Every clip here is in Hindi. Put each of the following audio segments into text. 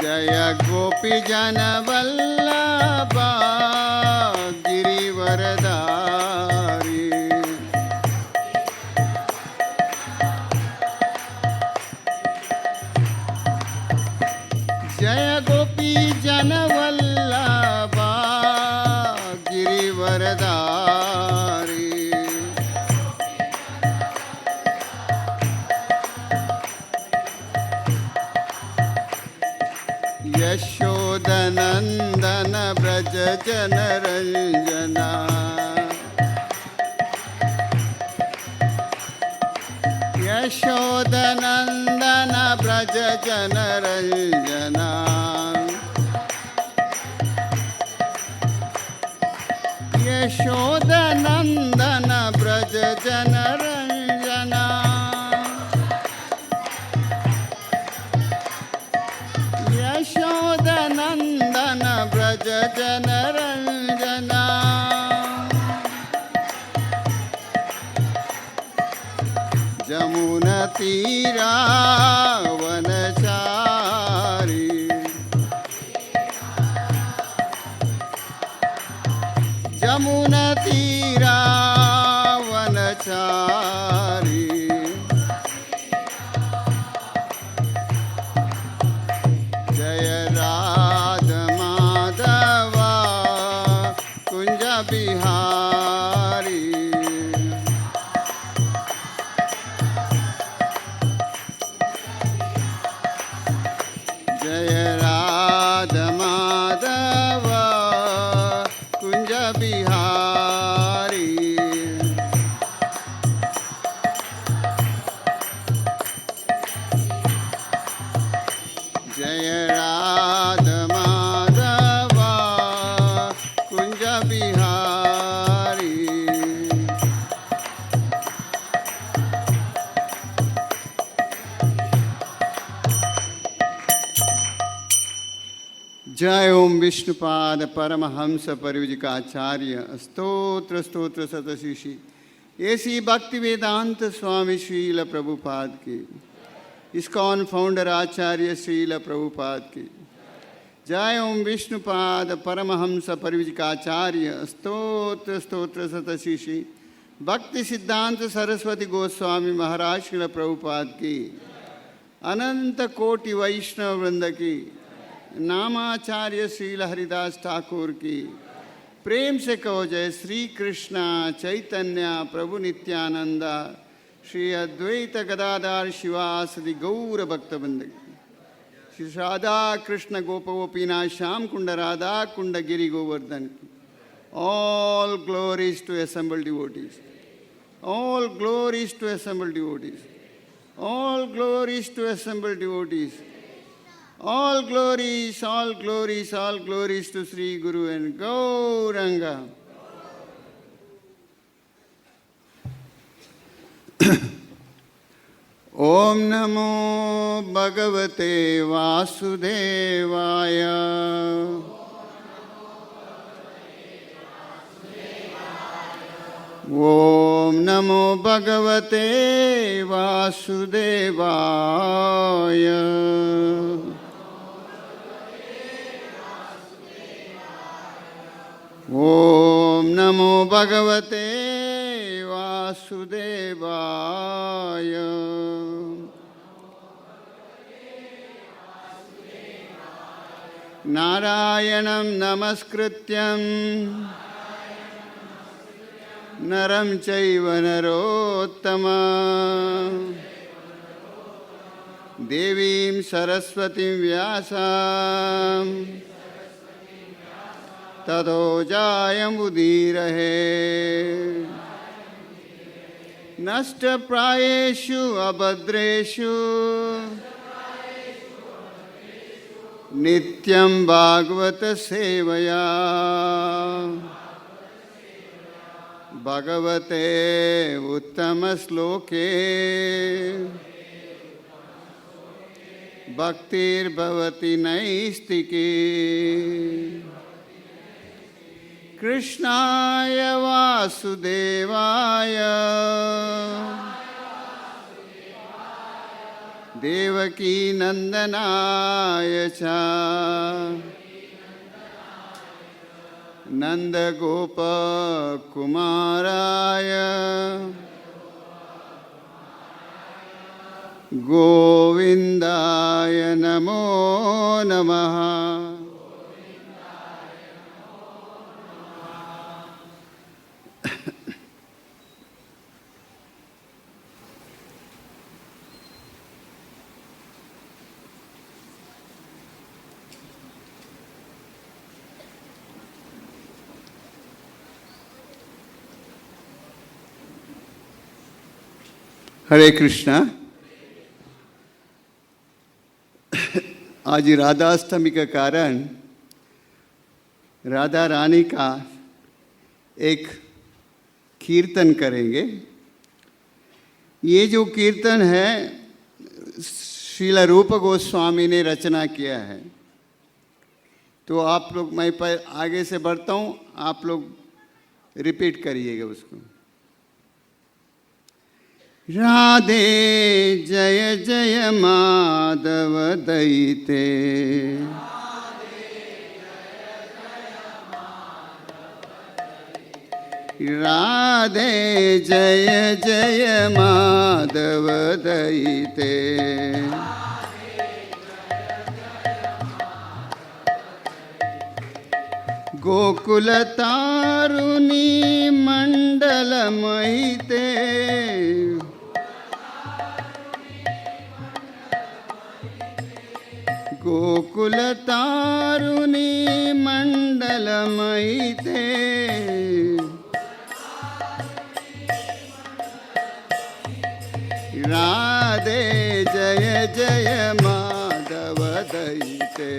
जय गोपी जन वल्लभा गिरिवरधारी। जय गोपी जन वल्लभा गिरिवरधारी। यशोदनंदन ब्रज जन रंजना। यशोदनंदन ब्रज जन रंजना। यशोदनंदन ब्रज जन रंजना। यशोदनंदन ब्रज जन रंजना। जमुना तीरा वनचारी। जमुना तीरा वनचारी। जय राधा माधवा कुंज बिहारी। जय राधा माधवा कुंज बिहारी। जय राधा माधवा कुंज बिहारी। जय ओम विष्णुपाद परमहंस परिव्राजकाचार्य स्तोत्र स्तोत्र सतशिषि ऐसी भक्ति वेदांत स्वामी श्रील प्रभुपाद की। इस्कॉन फाउंडर आचार्य श्रील प्रभुपाद की। जय ओम विष्णुपाद परमहंस परिव्राजकाचार्य स्तोत्र स्तोत्र सतशिषि भक्ति सिद्धांत सरस्वती गोस्वामी महाराज श्रील प्रभुपाद की। अनंत कोटि वैष्णव वृंद की। नामाचार्य श्रील हरिदास ठाकुर की। प्रेम से कहो जय श्री कृष्ण चैतन्य प्रभु नित्यानंद श्री अद्वैत गदाधर शिवासदि गौर भक्तवृंद की। श्री राधा कृष्ण गोप गोपीनाथ श्याम कुंड राधा कुंड गिरि गोवर्धन की। All glories to assembled devotees. All glories to assembled devotees. All glories to assembled devotees. All glories, all glories, all glories to Sri Guru and Gauranga. Om Namo Bhagavate Vasudevaya. Om Namo Bhagavate Vasudevaya. Om Namo Bhagavate Vasudevaya. Narayanam Namaskrityam Naram Chaiva Narottama Devim Saraswatim Vyasam ततो जायमुदीरहे। नष्टप्रायेषु अभद्रेषु नित्यं भागवत सेवया। भगवते उत्तम श्लोके भक्तिर्भवति नैष्टिकी। कृष्णाय वासुदेवाय देवकी नंदनाय च नंदगोपकुमाराय गोविंदाय नमो नमः। हरे कृष्णा। आज राधाष्टमी का कारण राधा रानी का एक कीर्तन करेंगे। ये जो कीर्तन है श्रील रूप गोस्वामी ने रचना किया है। तो आप लोग, मैं पर आगे से बढ़ता हूँ, आप लोग रिपीट करिएगा उसको। राधे जय जय माधव दयिते, राधे जय जय माधव दयिते, गोकुल तारुणी मंडल महिते, गोकुल तारुणी मंडल महिते, राधे जय जय माधव दयिते,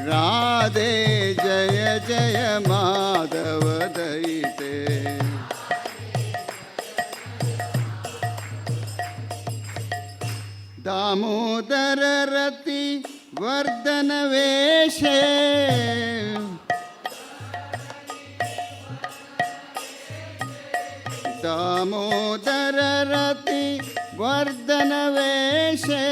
राधे जय जय माधव दयिते, दामोदर रति वर्धन वेशे, दामोदर रति वर्धन वेशे,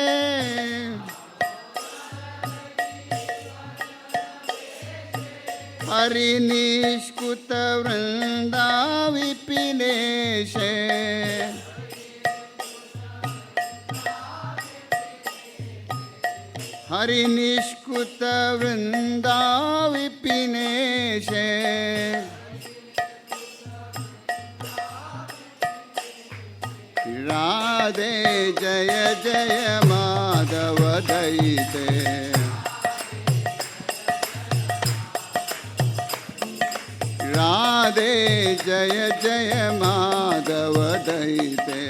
हरि निष्कुत वृंदा विपिनेशे, हरि निष्कुत वृंदा विपिनेशे, राधे जय जय माधव दयिते, राधे जय जय माधव दयिते,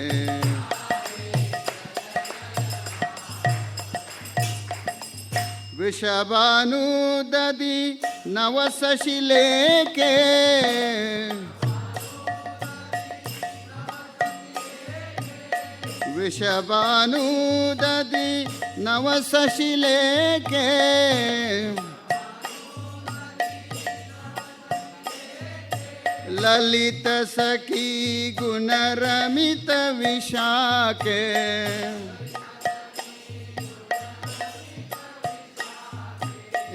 वृषभानुदधि नवशशिलेके, वृषभानुदधि नवशशिलेके, ललित सखी गुण रमित विशाखे,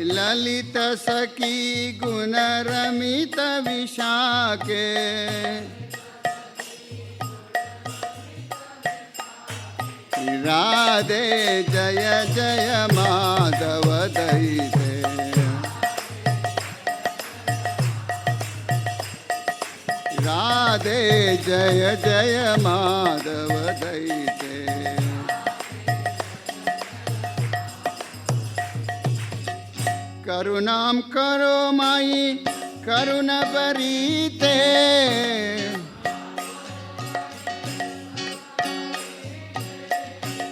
ललित सखी गुण रमित विशाखे, राधे जय जय माधव दयिते, राधे जय जय माधव दयिते, करुणाम करो माई करुण बरीते,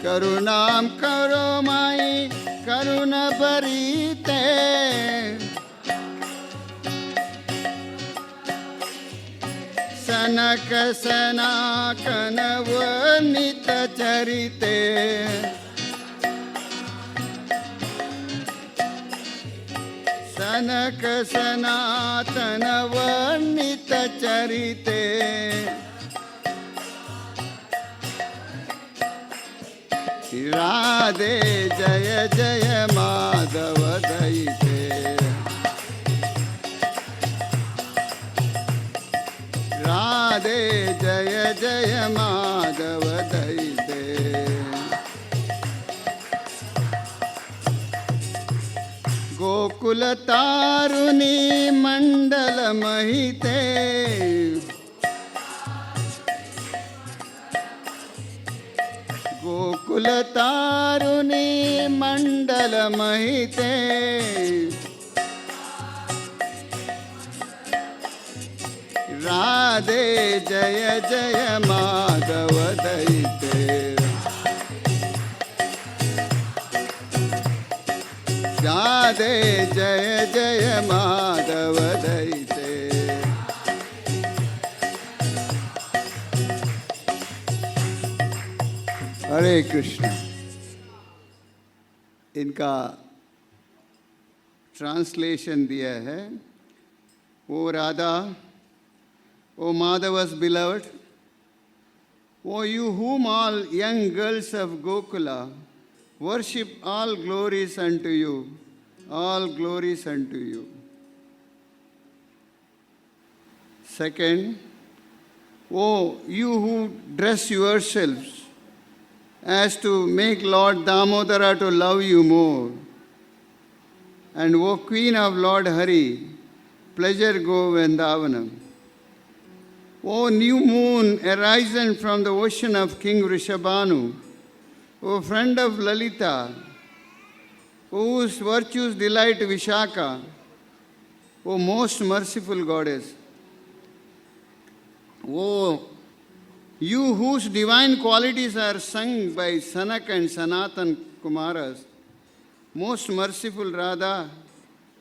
करुणाम करो माई करुण बरीते, सनक सनातन वर्णित चरिते, सनक सनातन वर्णित चरिते, राधे जय जय माधव दयिते राधे जय जय माधव दयिते गोकुल तारुणी मंडल महिते गोकुल तारुणी मंडल महिते राधे जय जय माधव दयिते राधे जय जय माधव दयिते हरे कृष्ण। इनका ट्रांसलेशन दिया है। ओ Radha, O Madhava's beloved, O you whom all young girls of Gokula worship, all glories unto you, all glories unto you. Second, O you who dress yourselves as to make Lord Damodara to love you more, and O Queen of Lord Hari, pleasure go Vrindavanam. O new moon arisen from the ocean of King Rishabhanu, O friend of Lalita, O whose virtues delight Vishaka, O most merciful goddess, O you whose divine qualities are sung by Sanak and Sanatan Kumaras, most merciful Radha,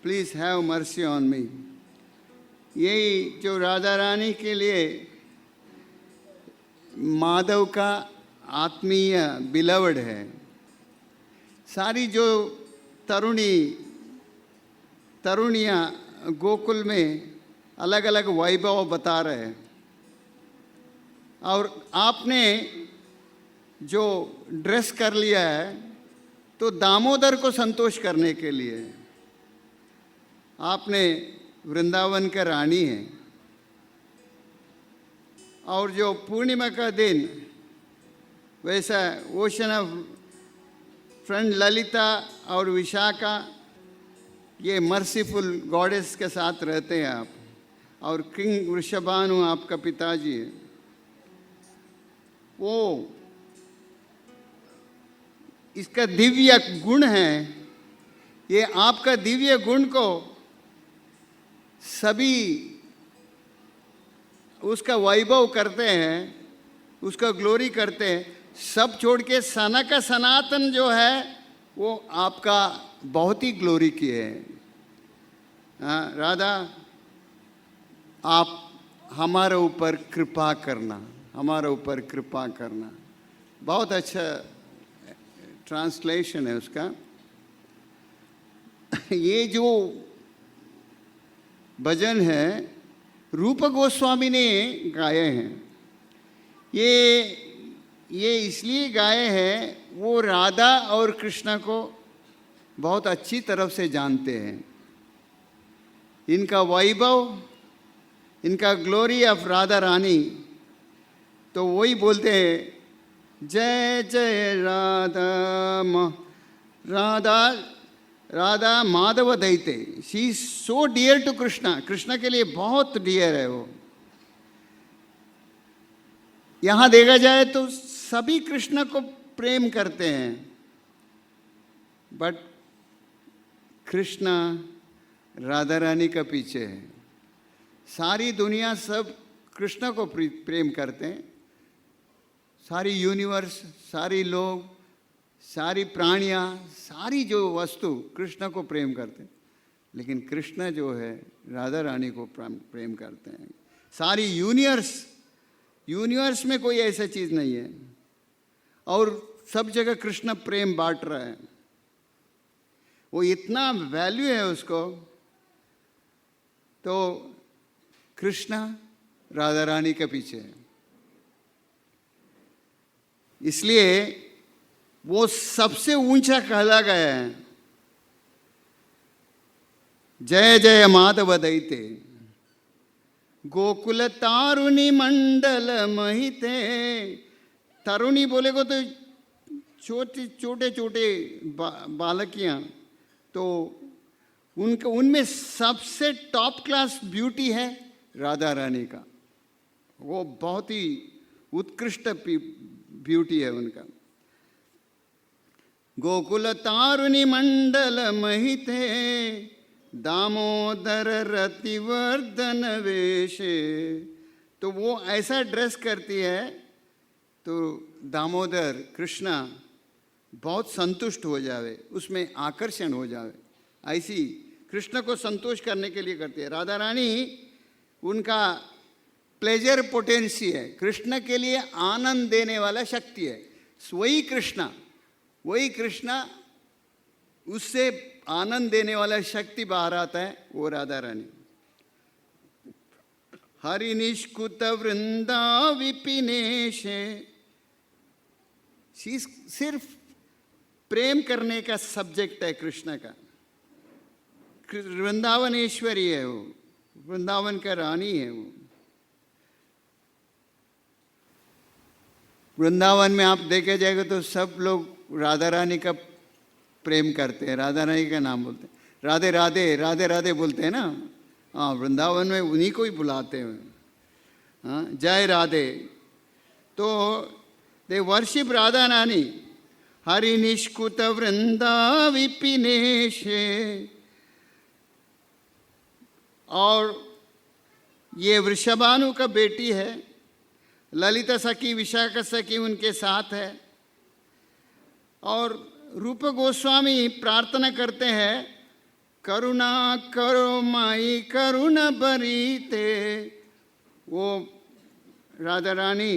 please have mercy on me. यही जो राधा रानी के लिए माधव का आत्मीय बिलवड है। सारी जो तरुणियाँ गोकुल में अलग अलग वैभव बता रहे हैं, और आपने जो ड्रेस कर लिया है तो दामोदर को संतोष करने के लिए। आपने वृंदावन का रानी है, और जो पूर्णिमा का दिन वैसा ओशन ऑफ फ्रेंड ललिता और विशाखा, ये मर्सीफुल गॉडेस के साथ रहते हैं आप, और किंग वृषभानु आपका पिताजी है। वो इसका दिव्य गुण है। ये आपका दिव्य गुण को सभी उसका वैभव करते हैं, उसका ग्लोरी करते हैं। सब छोड़ के सनक सनातन जो है वो आपका बहुत ही ग्लोरी किए हैं। हाँ राधा, आप हमारे ऊपर कृपा करना, हमारे ऊपर कृपा करना। बहुत अच्छा ट्रांसलेशन है उसका। ये जो भजन है रूप गोस्वामी ने गाए हैं। ये इसलिए गाए हैं, वो राधा और कृष्ण को बहुत अच्छी तरफ से जानते हैं। इनका वैभव, इनका ग्लोरी ऑफ राधा रानी, तो वही बोलते हैं जय जय राधा राधा राधा माधव दयिते। She is so dear to Krishna. Krishna के लिए बहुत डियर है वो। यहाँ देखा जाए तो सभी कृष्ण को प्रेम करते हैं, बट कृष्ण राधा रानी का पीछे है। सारी दुनिया सब कृष्ण को प्रेम करते हैं। सारी यूनिवर्स, सारी लोग, सारी प्राणियाँ, सारी जो वस्तु कृष्ण को प्रेम करते हैं, लेकिन कृष्ण जो है राधा रानी को प्रेम करते हैं। सारी यूनिवर्स में कोई ऐसा चीज़ नहीं है, और सब जगह कृष्ण प्रेम बांट रहा है। वो इतना वैल्यू है उसको। तो कृष्ण राधा रानी के पीछे है। इसलिए वो सबसे ऊंचा कहला गया है। जय जय माधव दैते गोकुल तारुणी मंडल महिते। तरुणी बोलेगो तो छोटे छोटे छोटे बालकियां, तो उनमें सबसे टॉप क्लास ब्यूटी है राधा रानी का। वो बहुत ही उत्कृष्ट ब्यूटी है उनका। गोकुल तारुणी मंडल महिते दामोदर रतिवर्धन वेशे। तो वो ऐसा ड्रेस करती है तो दामोदर कृष्णा बहुत संतुष्ट हो जावे, उसमें आकर्षण हो जावे। ऐसी कृष्ण को संतोष करने के लिए करती है। राधा रानी उनका प्लेजर पोटेंसी है, कृष्ण के लिए आनंद देने वाला शक्ति है। वही कृष्णा उससे आनंद देने वाला शक्ति बाहर आता है, वो राधा रानी। हरि निष्कुत वृंदा विपिनेशे। सिर्फ प्रेम करने का सब्जेक्ट है कृष्ण का। वृंदावनेश्वरी है वो, वृंदावन का रानी है वो। वृंदावन में आप देखे जाएगा तो सब लोग राधा रानी का प्रेम करते हैं, राधा रानी का नाम बोलते हैं, राधे राधे राधे राधे बोलते हैं ना। हाँ, वृंदावन में उन्हीं को ही बुलाते हैं। हाँ, जय राधे। तो दे वर्शिप राधा रानी। हरि निष्कुत वृंदा विपिनेशे। और ये वृषभानु का बेटी है, ललिता सखी विशाखा सखी उनके साथ है। और रूप गोस्वामी प्रार्थना करते हैं, करुणा करो माई करुणा बरीते। वो राधा रानी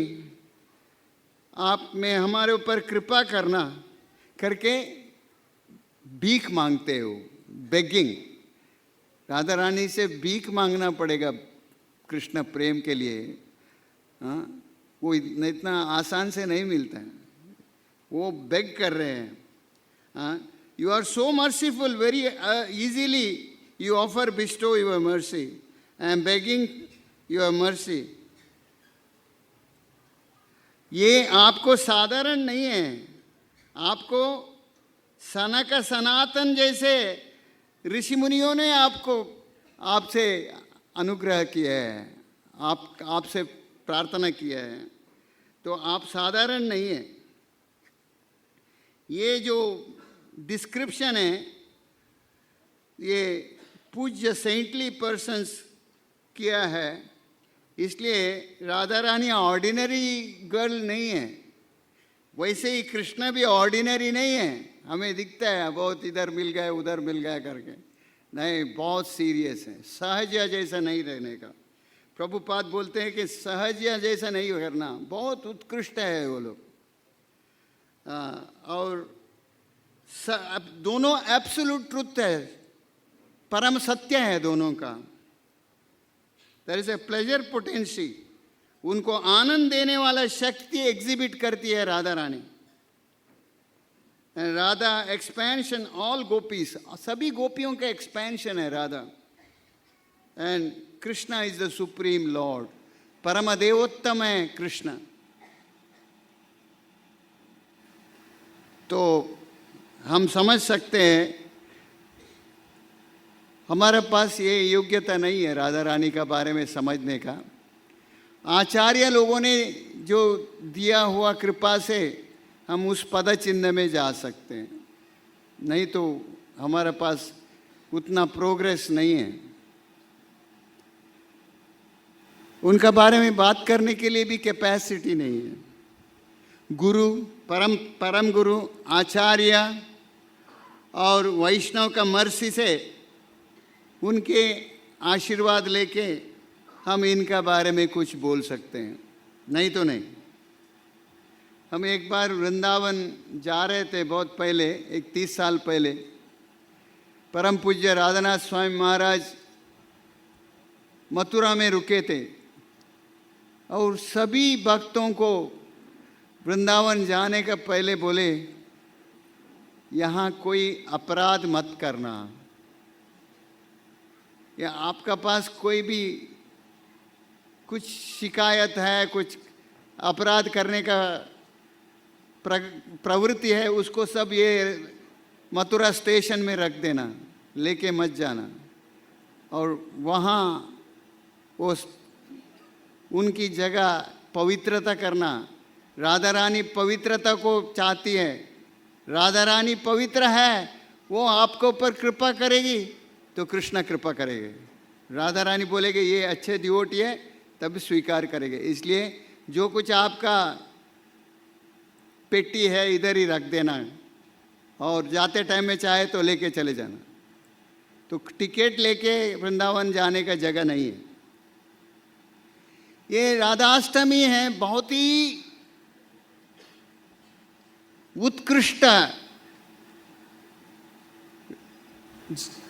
आप में हमारे ऊपर कृपा करना करके भीख मांगते हो, बेगिंग। राधा रानी से भीख मांगना पड़ेगा कृष्ण प्रेम के लिए। हाँ, वो इतना आसान से नहीं मिलता है, वो बेग कर रहे हैं। You are so merciful, very easily you offer bestow your mercy. I am begging your mercy. ये आपको साधारण नहीं है, आपको सनक सनातन जैसे ऋषि मुनियों ने आपसे अनुग्रह किया है, आपसे प्रार्थना किया है, तो आप साधारण नहीं है। ये जो डिस्क्रिप्शन है ये पूज्य सेंटली पर्सन्स किया है, इसलिए राधा रानी ऑर्डिनरी गर्ल नहीं है। वैसे ही कृष्ण भी ऑर्डिनरी नहीं है। हमें दिखता है बहुत इधर मिल गया उधर मिल गया करके, नहीं, बहुत सीरियस है। सहज जैसा नहीं रहने का। प्रभुपाद बोलते हैं कि सहज जैसा नहीं करना, बहुत उत्कृष्ट है वो लोग। और दोनों एब्सोल्यूट ट्रुथ है, परम सत्य है दोनों का। There is a pleasure potency. उनको आनंद देने वाला शक्ति एग्जिबिट करती है राधा रानी। राधा एक्सपेंशन ऑल गोपीज, सभी गोपियों का एक्सपेंशन है Radha. And Krishna is the supreme lord, परम देवोत्तम है कृष्ण। तो हम समझ सकते हैं हमारे पास ये योग्यता नहीं है राधा रानी का बारे में समझने का। आचार्य लोगों ने जो दिया हुआ कृपा से हम उस पद चिन्ह में जा सकते हैं, नहीं तो हमारे पास उतना प्रोग्रेस नहीं है। उनका बारे में बात करने के लिए भी कैपेसिटी नहीं है। गुरु, परम गुरु, आचार्य और वैष्णव का मर्सी से उनके आशीर्वाद लेके हम इनका बारे में कुछ बोल सकते हैं, नहीं तो नहीं। हम एक बार वृंदावन जा रहे थे बहुत पहले, 30 साल पहले। परम पूज्य राधानाथ स्वामी महाराज मथुरा में रुके थे और सभी भक्तों को वृंदावन जाने का पहले बोले यहाँ कोई अपराध मत करना, या आपका पास कोई भी कुछ शिकायत है, कुछ अपराध करने का प्रवृत्ति है, उसको सब ये मथुरा स्टेशन में रख देना, लेके मत जाना। और वहाँ उस उनकी जगह पवित्रता करना। राधा रानी पवित्रता को चाहती है, राधा रानी पवित्र है, वो आपको ऊपर कृपा करेगी तो कृष्ण कृपा करेंगे। राधा रानी बोलेगे ये अच्छे डिवोटी है, तब स्वीकार करेंगे। इसलिए जो कुछ आपका पेटी है इधर ही रख देना, और जाते टाइम में चाहे तो लेके चले जाना। तो टिकट लेके वृंदावन जाने का जगह नहीं है। ये राधाष्टमी है, बहुत ही उत्कृष्ट।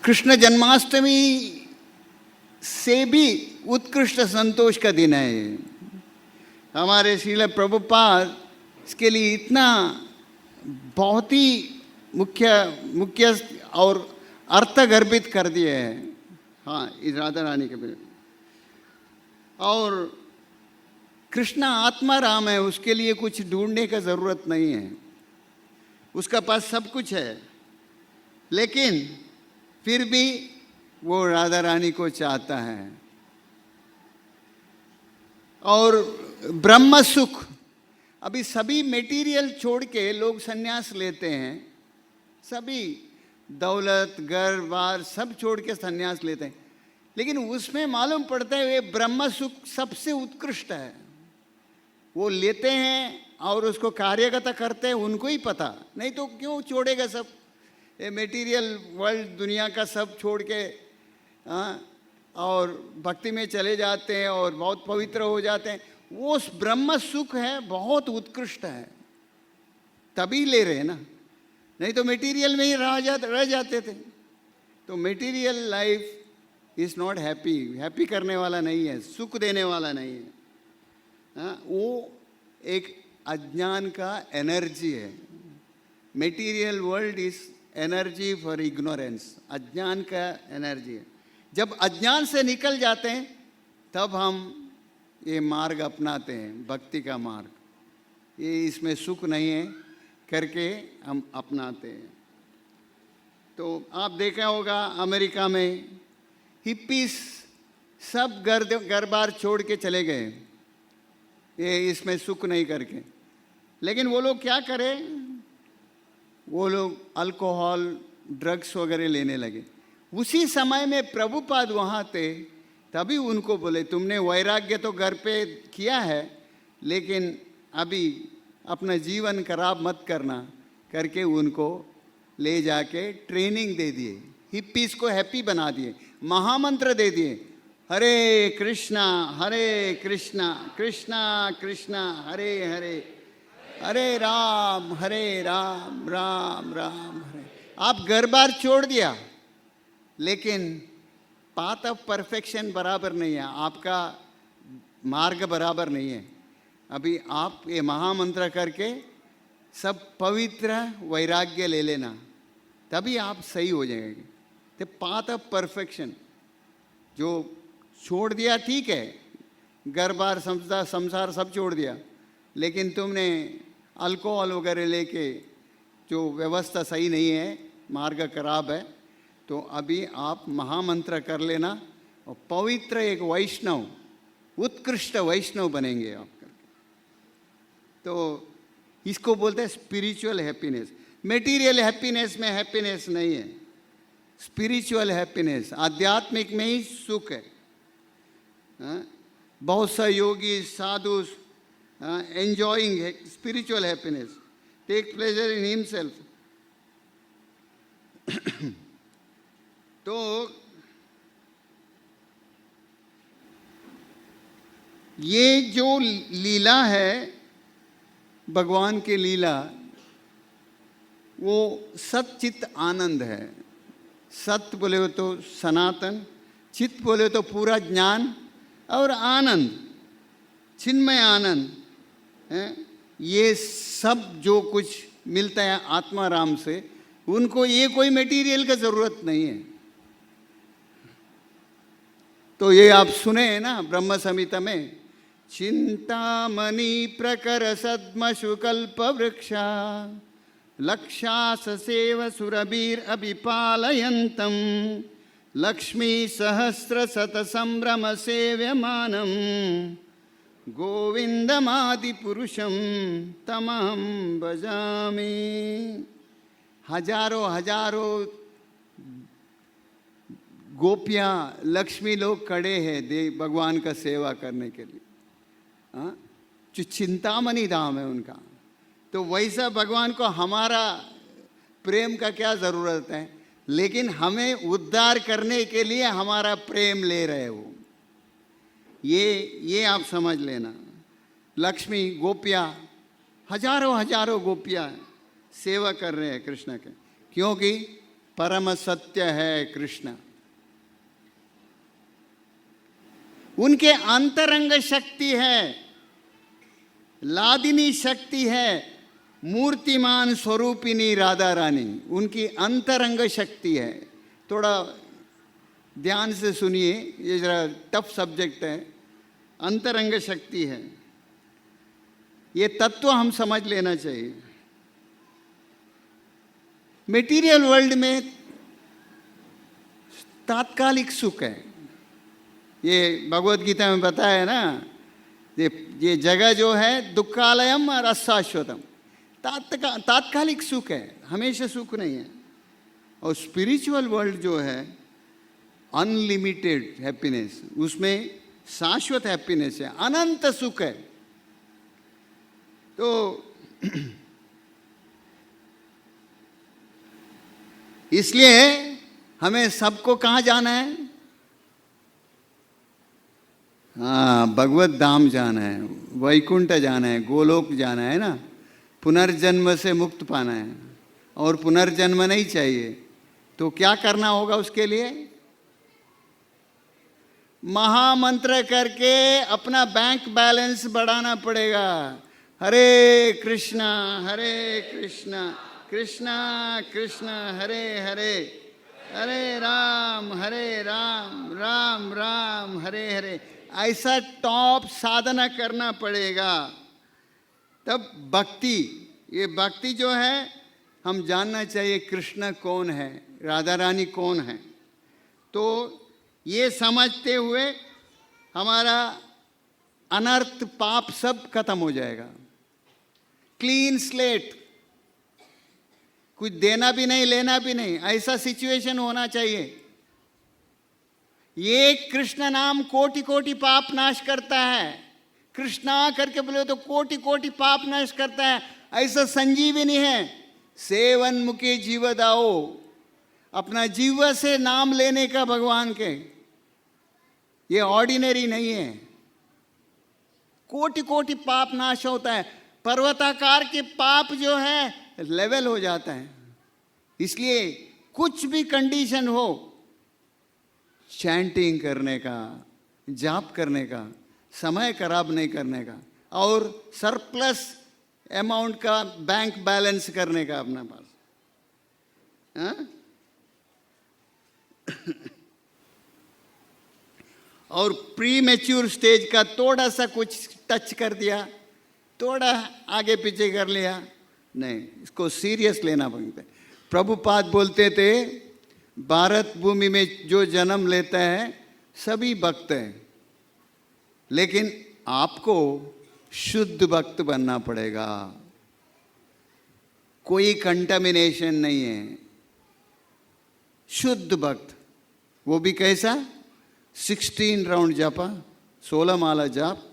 कृष्ण जन्माष्टमी से भी उत्कृष्ट संतोष का दिन है ये। हमारे श्रील प्रभुपाद इसके लिए इतना बहुत ही मुख्य और अर्थगर्भित कर दिए हैं। हाँ, इस राधा रानी के लिए। और कृष्ण आत्मा राम है, उसके लिए कुछ ढूंढने का ज़रूरत नहीं है, उसका पास सब कुछ है। लेकिन फिर भी वो राधा रानी को चाहता है। और ब्रह्म सुख, अभी सभी मेटीरियल छोड़ के लोग संन्यास लेते हैं, सभी दौलत घर बार सब छोड़ के संन्यास लेते हैं, लेकिन उसमें मालूम पड़ता है ये ब्रह्म सुख सबसे उत्कृष्ट है। वो लेते हैं और उसको कार्यगत करते हैं, उनको ही पता, नहीं तो क्यों छोड़ेगा सब ये मेटीरियल वर्ल्ड, दुनिया का सब छोड़ के और भक्ति में चले जाते हैं और बहुत पवित्र हो जाते हैं। वो ब्रह्म सुख है, बहुत उत्कृष्ट है, तभी ले रहे हैं ना, नहीं तो मेटीरियल में ही रह जाते थे। तो material life is not happy करने वाला नहीं है, सुख देने वाला नहीं है। वो एक अज्ञान का एनर्जी है। Material world is energy for ignorance, अज्ञान का एनर्जी है। जब अज्ञान से निकल जाते हैं तब हम ये मार्ग अपनाते हैं, भक्ति का मार्ग, ये इसमें सुख नहीं है करके हम अपनाते हैं। तो आप देखा होगा अमेरिका में हिप्पीस सब घर बार छोड़ के चले गए, ये इसमें सुख नहीं करके। लेकिन वो लोग क्या करें, वो लोग अल्कोहल ड्रग्स वगैरह लेने लगे। उसी समय में प्रभुपाद वहाँ थे, तभी उनको बोले तुमने वैराग्य तो घर पे किया है, लेकिन अभी अपना जीवन खराब मत करना करके उनको ले जाके ट्रेनिंग दे दिए, हिप्पीस को हैप्पी बना दिए, महामंत्र दे दिए, हरे कृष्णा कृष्णा कृष्णा हरे हरे, हरे राम राम राम हरे। आप घर बार छोड़ दिया, लेकिन पाथ ऑफ परफेक्शन बराबर नहीं है, आपका मार्ग बराबर नहीं है। अभी आप ये महामंत्र करके सब पवित्र वैराग्य ले लेना, तभी आप सही हो जाएंगे। तो पाथ ऑफ परफेक्शन जो छोड़ दिया ठीक है, घर बार संसार सब छोड़ दिया, लेकिन तुमने अल्कोहल वगैरह लेके जो व्यवस्था सही नहीं है, मार्ग खराब है, तो अभी आप महामंत्र कर लेना और पवित्र एक वैष्णव, उत्कृष्ट वैष्णव बनेंगे आप करके। तो इसको बोलते हैं स्पिरिचुअल हैप्पीनेस। मेटीरियल हैप्पीनेस में हैप्पीनेस नहीं है, स्पिरिचुअल हैप्पीनेस, आध्यात्मिक में ही सुख है। बहुत सा योगी साधु enjoying spiritual happiness, take pleasure in himself. तो ये जो लीला है भगवान की लीला, वो सच्चित आनंद है। सत्य बोले हो तो सनातन, चित्त बोले तो पूरा ज्ञान, और आनंद चिन्मय आनंद है। ये सब जो कुछ मिलता है आत्मा राम से, उनको ये कोई मटेरियल का जरूरत नहीं है। तो ये आप सुने हैं ना ब्रह्म संहिता में, चिंतामणि प्रकर सद्मशुकल्प वृक्षा लक्षासेव सुरभीर अभिपालयन्तम लक्ष्मी सहस्र शत संभ्रम सेव्यमानम गोविंदमादि पुरुषम तमहम भजामि। हजारों हजारों गोपियाँ लक्ष्मी लोग खड़े हैं देव भगवान का सेवा करने के लिए। हाँ, जो चिंतामणि धाम है उनका। तो वैसा भगवान को हमारा प्रेम का क्या ज़रूरत है, लेकिन हमें उद्धार करने के लिए हमारा प्रेम ले रहे हो। ये आप समझ लेना। लक्ष्मी गोपियाँ हजारों हजारों गोपियाँ सेवा कर रहे हैं कृष्ण के, क्योंकि परम सत्य है कृष्ण। उनके अंतरंग शक्ति है, लादिनी शक्ति है, मूर्तिमान स्वरूपिनी राधा रानी उनकी अंतरंग शक्ति है। थोड़ा ध्यान से सुनिए, ये जरा टफ सब्जेक्ट है। अंतरंग शक्ति है, ये तत्व हम समझ लेना चाहिए। मटेरियल वर्ल्ड में तात्कालिक सुख है, ये भगवत गीता में बताया है ना। ये जगह जो है दुखालयम और अशाश्वतम, तात्कालिक सुख है, हमेशा सुख नहीं है। और स्पिरिचुअल वर्ल्ड जो है अनलिमिटेड हैप्पीनेस, उसमें शाश्वत हैप्पीनेस है, अनंत सुख है। तो इसलिए हमें सबको कहाँ जाना है? हाँ, भगवत धाम जाना है, वैकुंठ जाना है, गोलोक जाना है ना। पुनर्जन्म से मुक्त पाना है, और पुनर्जन्म नहीं चाहिए। तो क्या करना होगा उसके लिए? महामंत्र करके अपना बैंक बैलेंस बढ़ाना पड़ेगा। हरे कृष्णा कृष्णा कृष्णा हरे हरे, हरे राम राम राम हरे हरे। ऐसा टॉप साधना करना पड़ेगा, तब भक्ति, ये भक्ति जो है हम जानना चाहिए कृष्ण कौन है, राधा रानी कौन है। तो ये समझते हुए हमारा अनर्थ पाप सब खत्म हो जाएगा। क्लीन स्लेट, कुछ देना भी नहीं लेना भी नहीं, ऐसा सिचुएशन होना चाहिए। ये कृष्ण नाम कोटि कोटि पाप नाश करता है। कृष्णा करके बोले तो कोटि कोटि पाप नाश करता है। ऐसा संजीवनी है। सेवन मुखे जीव दाओ, अपना जीव से नाम लेने का भगवान के, ये ऑर्डिनरी नहीं है। कोटि कोटि पाप नाश होता है। पर्वताकार के पाप जो है लेवल हो जाता है। इसलिए कुछ भी कंडीशन हो, चैंटिंग करने का, जाप करने का, समय खराब नहीं करने का, और सरप्लस अमाउंट का बैंक बैलेंस करने का अपना पास। हाँ? और प्री मैच्योर स्टेज का थोड़ा सा कुछ टच कर दिया, थोड़ा आगे पीछे कर लिया, नहीं, इसको सीरियस लेना पड़ता है। प्रभुपाद बोलते थे, भारत भूमि में जो जन्म लेता है सभी भक्त हैं, लेकिन आपको शुद्ध भक्त बनना पड़ेगा। कोई कंटामिनेशन नहीं है, शुद्ध भक्त। वो भी कैसा? 16 राउंड जापा, 16 माला जाप,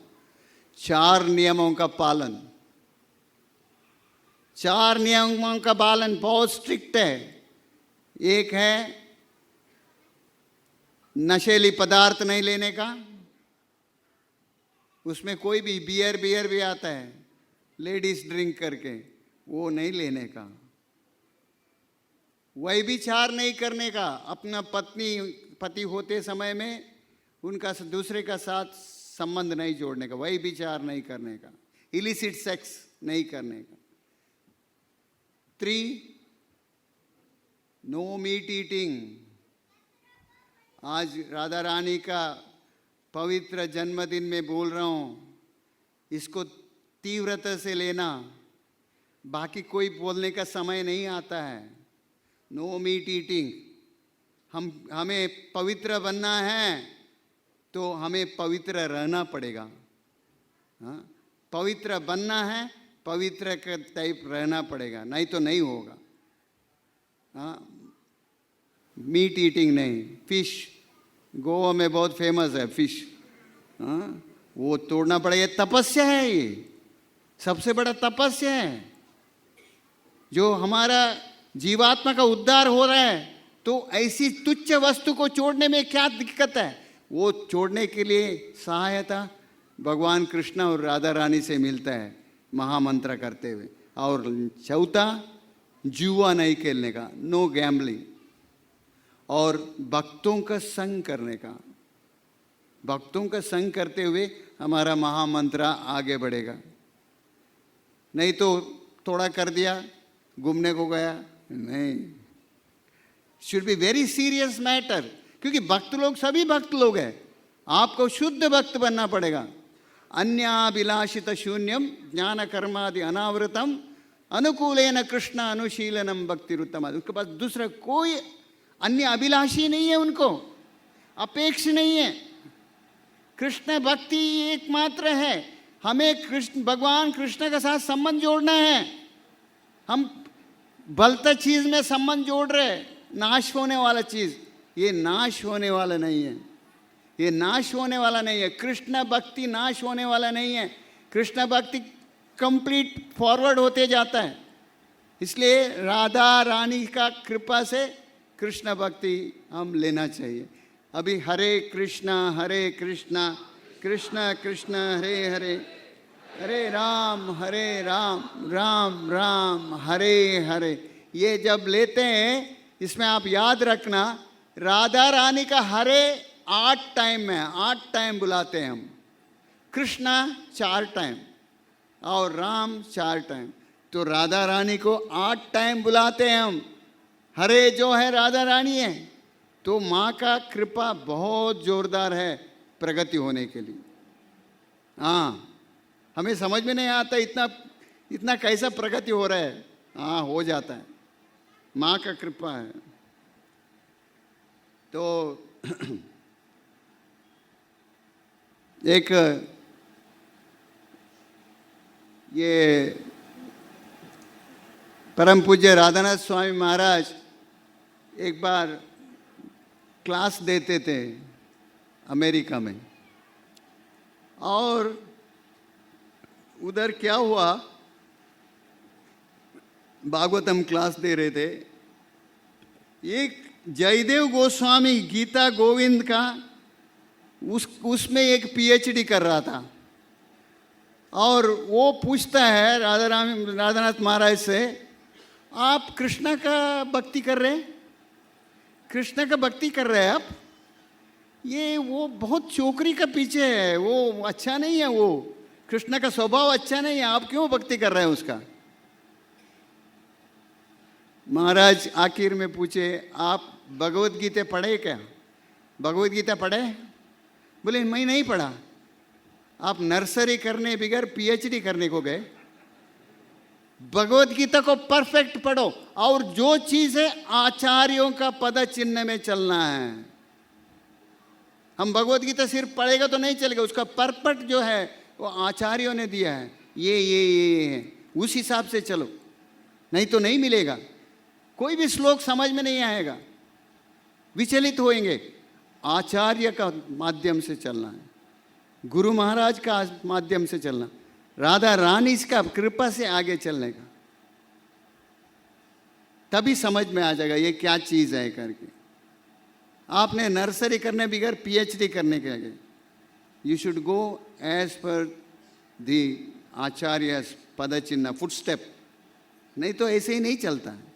4 नियमों का पालन। 4 नियमों का पालन बहुत स्ट्रिक्ट है। एक है नशीली पदार्थ नहीं लेने का, उसमें कोई भी बियर भी आता है, लेडीज ड्रिंक करके, वो नहीं लेने का। व्यभिचार नहीं करने का, अपना पति होते समय में उनका दूसरे का साथ संबंध नहीं जोड़ने का, व्यभिचार नहीं करने का, इलिसिट सेक्स नहीं करने का। 3 नो मीट ईटिंग। आज राधा रानी का पवित्र जन्मदिन में बोल रहा हूँ, इसको तीव्रता से लेना, बाकी कोई बोलने का समय नहीं आता है। No meat eating. हमें पवित्र बनना है तो हमें पवित्र रहना पड़ेगा। हाँ, पवित्र बनना है, पवित्र के टाइप रहना पड़ेगा, नहीं तो नहीं होगा। हाँ, मीट ईटिंग नहीं। फिश गोवा में बहुत फेमस है फिश। हाँ, वो तोड़ना पड़ेगा। तपस्या है, ये सबसे बड़ा तपस्या है। जो हमारा जीवात्मा का उद्धार हो रहा है, तो ऐसी तुच्छ वस्तु को छोड़ने में क्या दिक्कत है? वो छोड़ने के लिए सहायता भगवान कृष्ण और राधा रानी से मिलता है महामंत्र करते हुए। और चौथा, जुआ नहीं खेलने का, नो गैम्बलिंग। और भक्तों का संग करने का। भक्तों का संग करते हुए हमारा महामंत्र आगे बढ़ेगा। नहीं तो थोड़ा कर दिया, घूमने को गया, नहीं। Should be very serious matter, क्योंकि भक्त लोग सभी भक्त लोग हैं। आपको शुद्ध भक्त बनना पड़ेगा। अन्याभिलाषित शून्यम ज्ञान कर्मादि अनावृतम अनुकूलेन कृष्ण अनुशीलनम भक्तिरुत्तम। उसके पास दूसरा कोई अन्य अभिलाषी नहीं है, उनको अपेक्ष नहीं है। कृष्ण भक्ति एकमात्र है। हमें कृष्ण भगवान कृष्ण के साथ संबंध जोड़ना है। हम भलता चीज में संबंध जोड़ रहे, नाश होने वाला चीज। ये नाश होने वाला नहीं है, ये नाश होने वाला नहीं है। कृष्ण भक्ति नाश होने वाला नहीं है। कृष्ण भक्ति कंप्लीट फॉरवर्ड होते जाता है। इसलिए राधा रानी का कृपा से कृष्ण भक्ति हम लेना चाहिए। अभी हरे कृष्णा कृष्ण कृष्ण हरे हरे, हरे राम राम राम हरे हरे। ये जब लेते हैं, इसमें आप याद रखना, राधा रानी का हरे 8 टाइम में, 8 टाइम बुलाते हैं हम। कृष्णा 4 टाइम और राम 4 टाइम, तो राधा रानी को 8 टाइम बुलाते हैं हम। हरे जो है राधा रानी है, तो माँ का कृपा बहुत जोरदार है प्रगति होने के लिए। हाँ, हमें समझ में नहीं आता इतना कैसा प्रगति हो रहा है। हाँ, हो जाता है, माँ का कृपा है। तो एक ये परम पूज्य राधानाथ स्वामी महाराज एक बार क्लास देते थे अमेरिका में, और उधर क्या हुआ, भागवतम क्लास दे रहे थे। एक जयदेव गोस्वामी गीता गोविंद का उसमें एक पीएचडी कर रहा था, और वो पूछता है राधानाथ महाराज से, आप कृष्णा का भक्ति कर रहे हैं, कृष्णा का भक्ति कर रहे हैं आप? ये वो बहुत चोकरी का पीछे है, वो अच्छा नहीं है, वो कृष्णा का स्वभाव अच्छा नहीं है, आप क्यों भक्ति कर रहे हैं उसका? महाराज आखिर में पूछे, आप भगवत गीता पढ़े क्या? भगवत गीता पढ़े? बोले मैं नहीं पढ़ा। आप नर्सरी करने बगैर पीएचडी करने को गए? भगवत गीता को परफेक्ट पढ़ो, और जो चीज है आचार्यों का पद चिन्ह में चलना है। हम भगवत गीता सिर्फ पढ़ेगा तो नहीं चलेगा, उसका परपट जो है वो आचार्यों ने दिया है, ये है, उस हिसाब से चलो, नहीं तो नहीं मिलेगा। कोई भी श्लोक समझ में नहीं आएगा, विचलित होएंगे। आचार्य का माध्यम से चलना है, गुरु महाराज का माध्यम से चलना, राधा रानी का कृपा से आगे चलने का, तभी समझ में आ जाएगा ये क्या चीज है करके। आपने नर्सरी करने बगैर पीएचडी करने के आगे, you should go as per दी आचार्य पद चिन्ह, फुटस्टेप, नहीं तो ऐसे ही नहीं चलता है।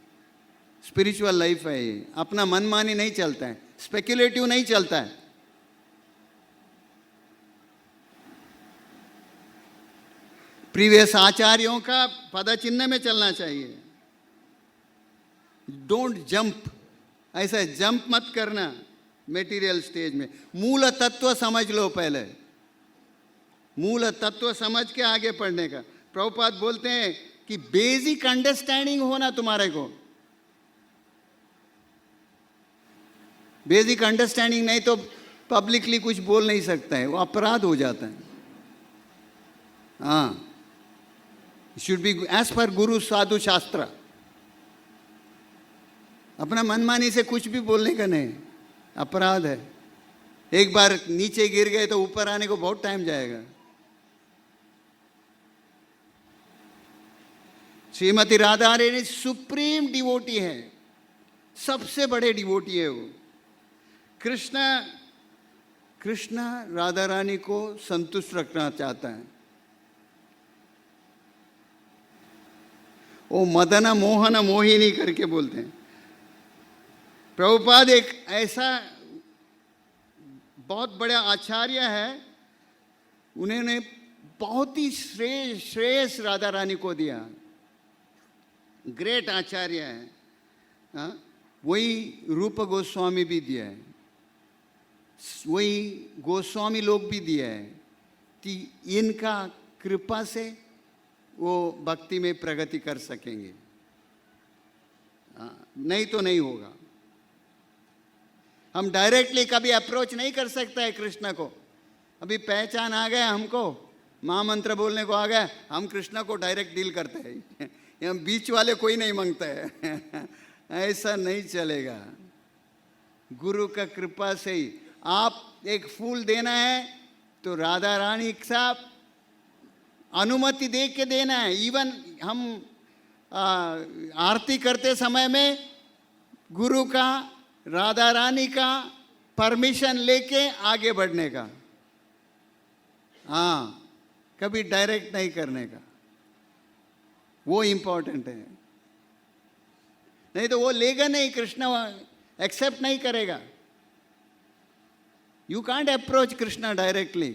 स्पिरिचुअल लाइफ है ये, अपना मनमानी नहीं चलता है, स्पेक्युलेटिव नहीं चलता है। प्रीवियस आचार्यों का पद चिन्ह में चलना चाहिए। डोंट जंप ऐसा जंप मत करना मेटीरियल स्टेज में। मूल तत्व समझ लो पहले, मूल तत्व समझ के आगे पढ़ने का। प्रभुपाद बोलते हैं कि बेसिक अंडरस्टैंडिंग होना तुम्हारे को, बेसिक अंडरस्टैंडिंग नहीं तो पब्लिकली कुछ बोल नहीं सकता है, वो अपराध हो जाता है। हाँ, शुड बी एज पर गुरु साधु शास्त्र। अपना मनमानी से कुछ भी बोलने का नहीं, अपराध है। एक बार नीचे गिर गए तो ऊपर आने को बहुत टाइम जाएगा। श्रीमती राधा रानी सुप्रीम डिवोटी है, सबसे बड़े डिवोटी है वो। कृष्ण राधा रानी को संतुष्ट रखना चाहता है। वो मदन मोहन मोहिनी करके बोलते हैं। प्रभुपाद एक ऐसा बहुत बड़ा आचार्य है, उन्होंने बहुत ही श्रेयस राधा रानी को दिया, ग्रेट आचार्य है। हाँ? वही रूप गोस्वामी भी दिया है, वही गोस्वामी लोग भी दिया है कि इनका कृपा से वो भक्ति में प्रगति कर सकेंगे। नहीं तो नहीं होगा। हम डायरेक्टली कभी अप्रोच नहीं कर सकता है कृष्ण को। अभी पहचान आ गया हमको, महामंत्र बोलने को आ गया, हम कृष्ण को डायरेक्ट डील करते हैं। हम बीच वाले कोई नहीं मांगता है। ऐसा नहीं चलेगा। गुरु का कृपा से ही आप एक फूल देना है तो राधा रानी साहब अनुमति दे के देना है। इवन हम आरती करते समय में गुरु का, राधा रानी का परमिशन लेके आगे बढ़ने का। हाँ, कभी डायरेक्ट नहीं करने का, वो इम्पोर्टेंट है। नहीं तो वो लेगा नहीं, कृष्ण एक्सेप्ट नहीं करेगा। You can't approach Krishna directly.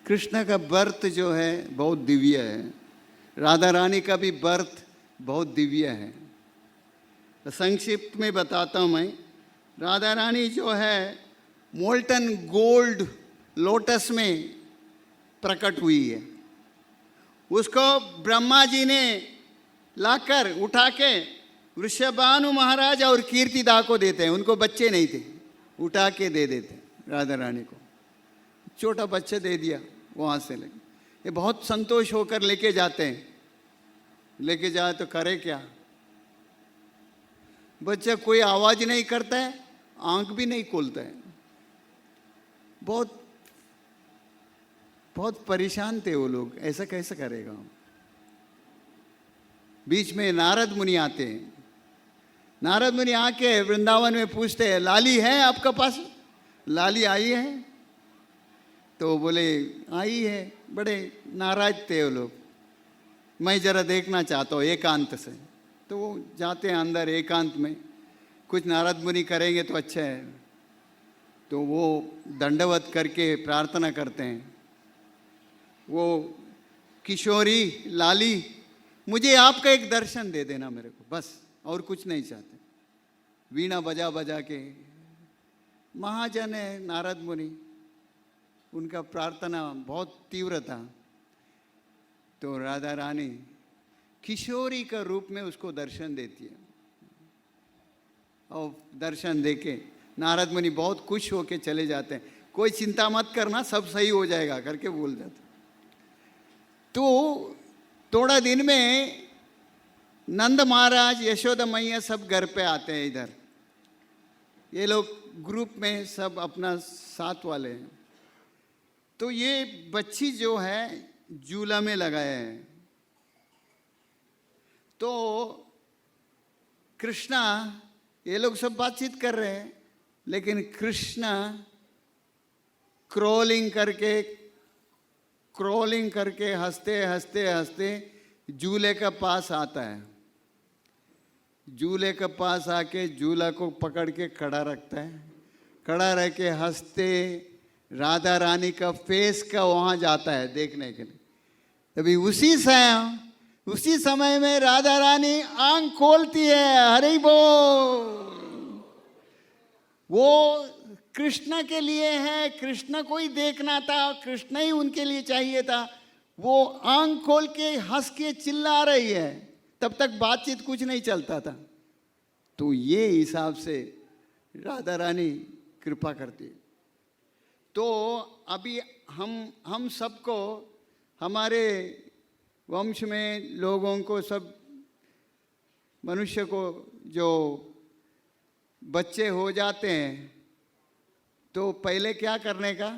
Krishna का बर्थ जो है बहुत दिव्य है, राधा रानी का भी बर्थ बहुत दिव्य है। तो संक्षिप्त में बताता हूँ मैं। राधा रानी जो है मोल्टन गोल्ड लोटस में प्रकट हुई है। उसको ब्रह्मा जी ने लाकर उठा के वृषभानु महाराज और कीर्तिदा को देते हैं। उनको बच्चे नहीं थे, उठा के दे देते राधा रानी को। छोटा बच्चा दे दिया, वहाँ से लेके ये बहुत संतोष होकर लेके जाते हैं। लेके जाए तो करे क्या? बच्चा कोई आवाज़ नहीं करता है, आंख भी नहीं खोलता है। बहुत बहुत परेशान थे वो लोग, ऐसा कैसे करेगा। बीच में नारद मुनि आते हैं। नारद मुनि आके वृंदावन में पूछते हैं, लाली है आपका पास? लाली आई है? तो बोले आई है। बड़े नाराज थे वो लोग। मैं जरा देखना चाहता हूँ एकांत से। तो वो जाते हैं अंदर एकांत में, कुछ नारद मुनि करेंगे तो अच्छा है। तो वो दंडवत करके प्रार्थना करते हैं। वो किशोरी लाली, मुझे आपका एक दर्शन दे देना मेरे को, बस, और कुछ नहीं चाहते। वीणा बजा बजा के, महाजन है नारद मुनि, उनका प्रार्थना बहुत तीव्र था। तो राधा रानी किशोरी का रूप में उसको दर्शन देती है। और दर्शन देके नारद मुनि बहुत खुश होके चले जाते हैं। कोई चिंता मत करना, सब सही हो जाएगा करके बोल जाते। तो थोड़ा दिन में नंद महाराज, यशोदा मैया सब घर पे आते हैं इधर। ये लोग ग्रुप में सब अपना साथ वाले हैं। तो ये बच्ची जो है झूला में लगाए हैं। तो कृष्णा, ये लोग सब बातचीत कर रहे हैं, लेकिन कृष्णा क्रॉलिंग करके हंसते हंसते हंसते झूले के पास आता है। झूले के पास आके झूला को पकड़ के खड़ा रखता है। खड़ा रह के हंसते राधा रानी का फेस का वहाँ जाता है देखने के लिए। तभी उसी समय उसी समय में राधा रानी आंख खोलती है, हरि बोल। वो कृष्ण के लिए है, कृष्ण को ही देखना था, कृष्ण ही उनके लिए चाहिए था। वो आंख खोल के हंस के चिल्ला रही है, तब तक बातचीत कुछ नहीं चलता था। तो ये हिसाब से राधा रानी कृपा करती है। तो अभी हम सबको, हमारे वंश में लोगों को, सब मनुष्य को जो बच्चे हो जाते हैं तो पहले क्या करने का,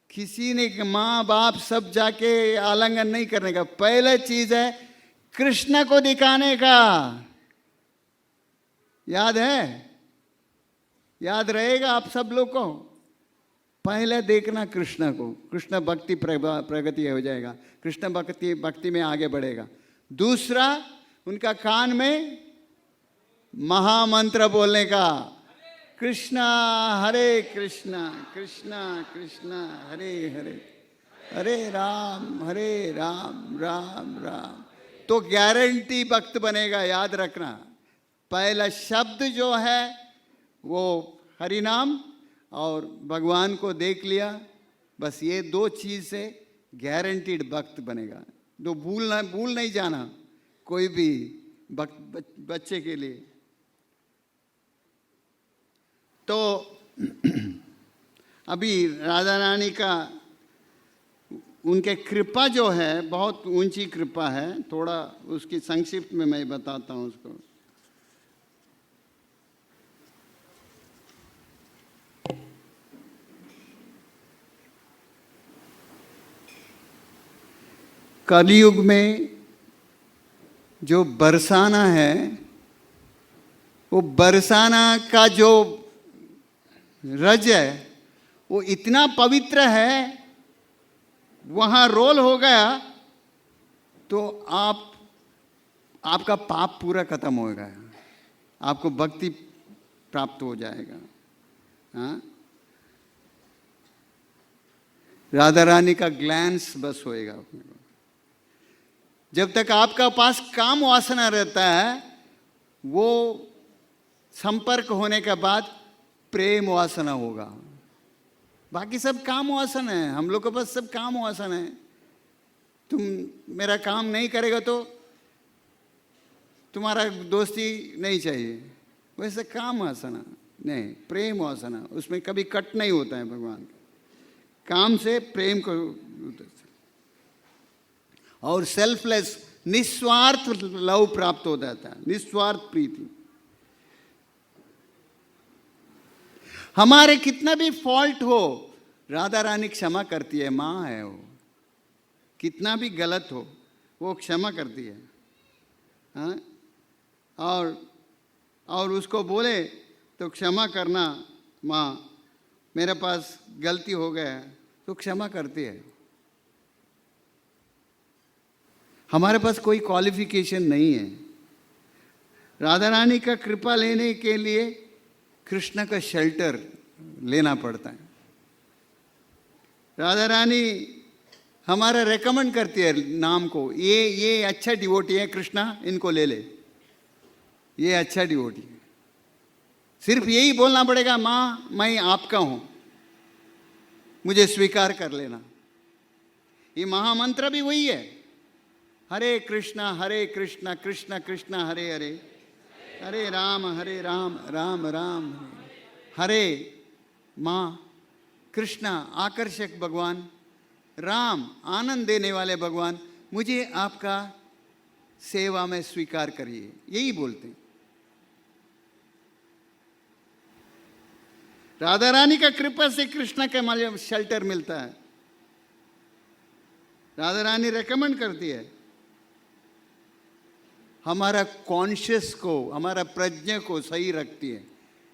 किसी ने, माँ बाप सब जाके आलिंगन नहीं करने का, पहले चीज है कृष्ण को दिखाने का। याद है? याद रहेगा आप सब लोग को? पहले देखना कृष्ण को, कृष्ण भक्ति प्रगति हो जाएगा, कृष्ण भक्ति में आगे बढ़ेगा। दूसरा, उनका कान में महामंत्र बोलने का, कृष्णा हरे कृष्णा कृष्णा कृष्णा हरे हरे, हरे राम राम राम। तो गारंटी भक्त बनेगा। याद रखना, पहला शब्द जो है वो हरि नाम और भगवान को देख लिया, बस ये दो चीज से गारंटीड भक्त बनेगा। तो भूल नहीं जाना कोई भी बच्चे के लिए। तो अभी राधा रानी का, उनके कृपा जो है बहुत ऊंची कृपा है। थोड़ा उसकी संक्षिप्त में मैं बताता हूँ उसको। कलयुग में जो बरसाना है, वो बरसाना का जो रज है वो इतना पवित्र है, वहां रोल हो गया तो आपका पाप पूरा खत्म हो गया, आपको भक्ति प्राप्त हो जाएगा। हाँ, राधा रानी का ग्लैंस बस होएगा अपने को। जब तक आपका पास काम वासना रहता है, वो संपर्क होने के बाद प्रेम वासना होगा। बाकी सब काम वासना है, हम लोग के पास सब काम वासना है। तुम मेरा काम नहीं करेगा तो तुम्हारा दोस्ती नहीं चाहिए, वैसे काम वासना नहीं, प्रेम वासना, उसमें कभी कट नहीं होता है भगवान का। काम से प्रेम को, और सेल्फलेस निस्वार्थ लव प्राप्त हो जाता है, निस्वार्थ प्रीति। हमारे कितना भी फॉल्ट हो, राधा रानी क्षमा करती है, माँ है वो। कितना भी गलत हो वो क्षमा करती है। हाँ? और उसको बोले तो क्षमा करना माँ, मेरे पास गलती हो गया, तो क्षमा करती है। हमारे पास कोई क्वालिफिकेशन नहीं है। राधा रानी का कृपा लेने के लिए कृष्ण का शेल्टर लेना पड़ता है। राधा रानी हमारा रेकमेंड करती है नाम को, ये अच्छा डिवोटी है कृष्णा, इनको ले ले, ये अच्छा डिवोटी है। सिर्फ यही बोलना पड़ेगा, माँ मैं आपका हूं, मुझे स्वीकार कर लेना। ये महामंत्र भी वही है, हरे कृष्णा कृष्णा कृष्णा हरे हरे, हरे राम राम राम हरे। माँ कृष्णा आकर्षक भगवान, राम आनंद देने वाले भगवान, मुझे आपका सेवा में स्वीकार करिए, यही बोलते हैं। राधा रानी का कृपा से कृष्ण के शेल्टर मिलता है। राधा रानी रेकमेंड करती है, हमारा कॉन्शियस को, हमारा प्रज्ञा को सही रखती है।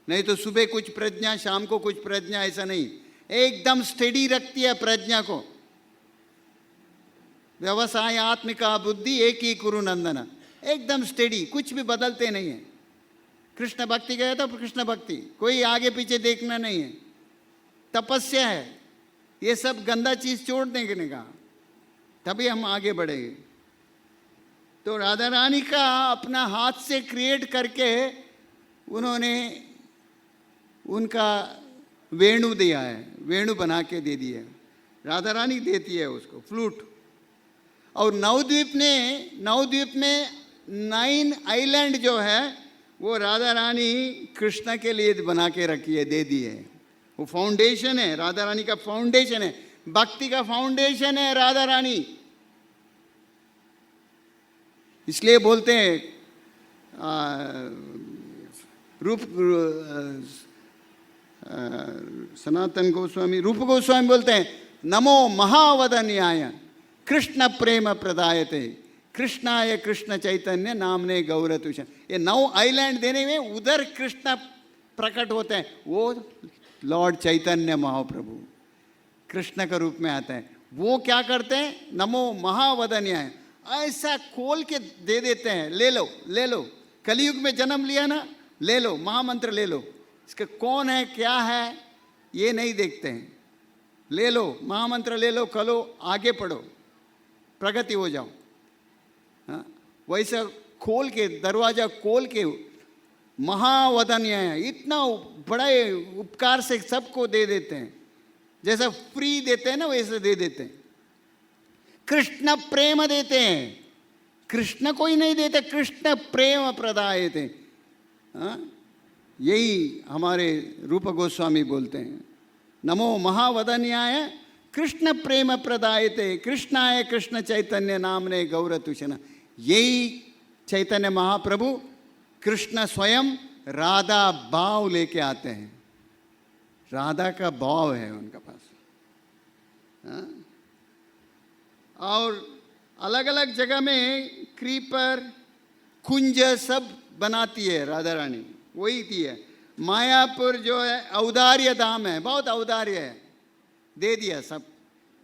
नहीं तो सुबह कुछ प्रज्ञा, शाम को कुछ प्रज्ञा, ऐसा नहीं, एकदम स्टेडी रखती है प्रज्ञा को। व्यवसाय आत्मिका बुद्धि एक ही कुरु नंदन, एकदम स्टेडी, कुछ भी बदलते नहीं है। कृष्ण भक्ति गया तो कृष्ण भक्ति, कोई आगे पीछे देखना नहीं है। तपस्या है, ये सब गंदा चीज छोड़ देंगे ने कहा। तभी हम आगे बढ़ेंगे। तो राधा रानी का अपना हाथ से क्रिएट करके उन्होंने उनका वेणु दिया है, वेणु बना के दे दिया है, राधा रानी देती है उसको फ्लूट। और नवद्वीप में 9 आइलैंड जो है वो राधा रानी कृष्ण के लिए बना के रखी है, दे दी है। वो फाउंडेशन है, राधा रानी का फाउंडेशन है, भक्ति का फाउंडेशन है राधा रानी। इसलिए बोलते हैं सनातन गोस्वामी, रूप गोस्वामी बोलते हैं नमो महावदन्याय कृष्ण प्रेम प्रदायते कृष्णाय कृष्ण चैतन्य नामने गौरतुष। ये 9 आइलैंड देने में उधर कृष्ण प्रकट होते हैं, वो लॉर्ड चैतन्य महाप्रभु कृष्ण का रूप में आते हैं। वो क्या करते हैं, नमो महावदन्याय ऐसा खोल के दे देते हैं, ले लो ले लो, कलयुग में जन्म लिया ना, ले लो महामंत्र ले लो, इसका कौन है क्या है ये नहीं देखते हैं, ले लो महामंत्र ले लो, कलो आगे पढ़ो प्रगति हो जाओ। हाँ, वैसा खोल के दरवाजा खोल के महावदन्याय इतना बड़े उपकार से सबको दे देते हैं, जैसा फ्री देते हैं ना वैसे दे देते हैं। कृष्ण प्रेम देते हैं, कृष्ण को ही नहीं देते, कृष्ण प्रेम प्रदायते। यही हमारे रूप गोस्वामी बोलते हैं, नमो महावदन्याय कृष्ण प्रेम प्रदायते कृष्णाय कृष्ण चैतन्य नामने गौरतुषण। यही चैतन्य महाप्रभु कृष्ण स्वयं राधा भाव लेके आते हैं, राधा का भाव है उनका पास। हाँ? और अलग अलग जगह में क्रीपर कुंज सब बनाती है राधा रानी, वही थी है। मायापुर जो है औदार्य धाम है, बहुत औदार्य है, दे दिया सब।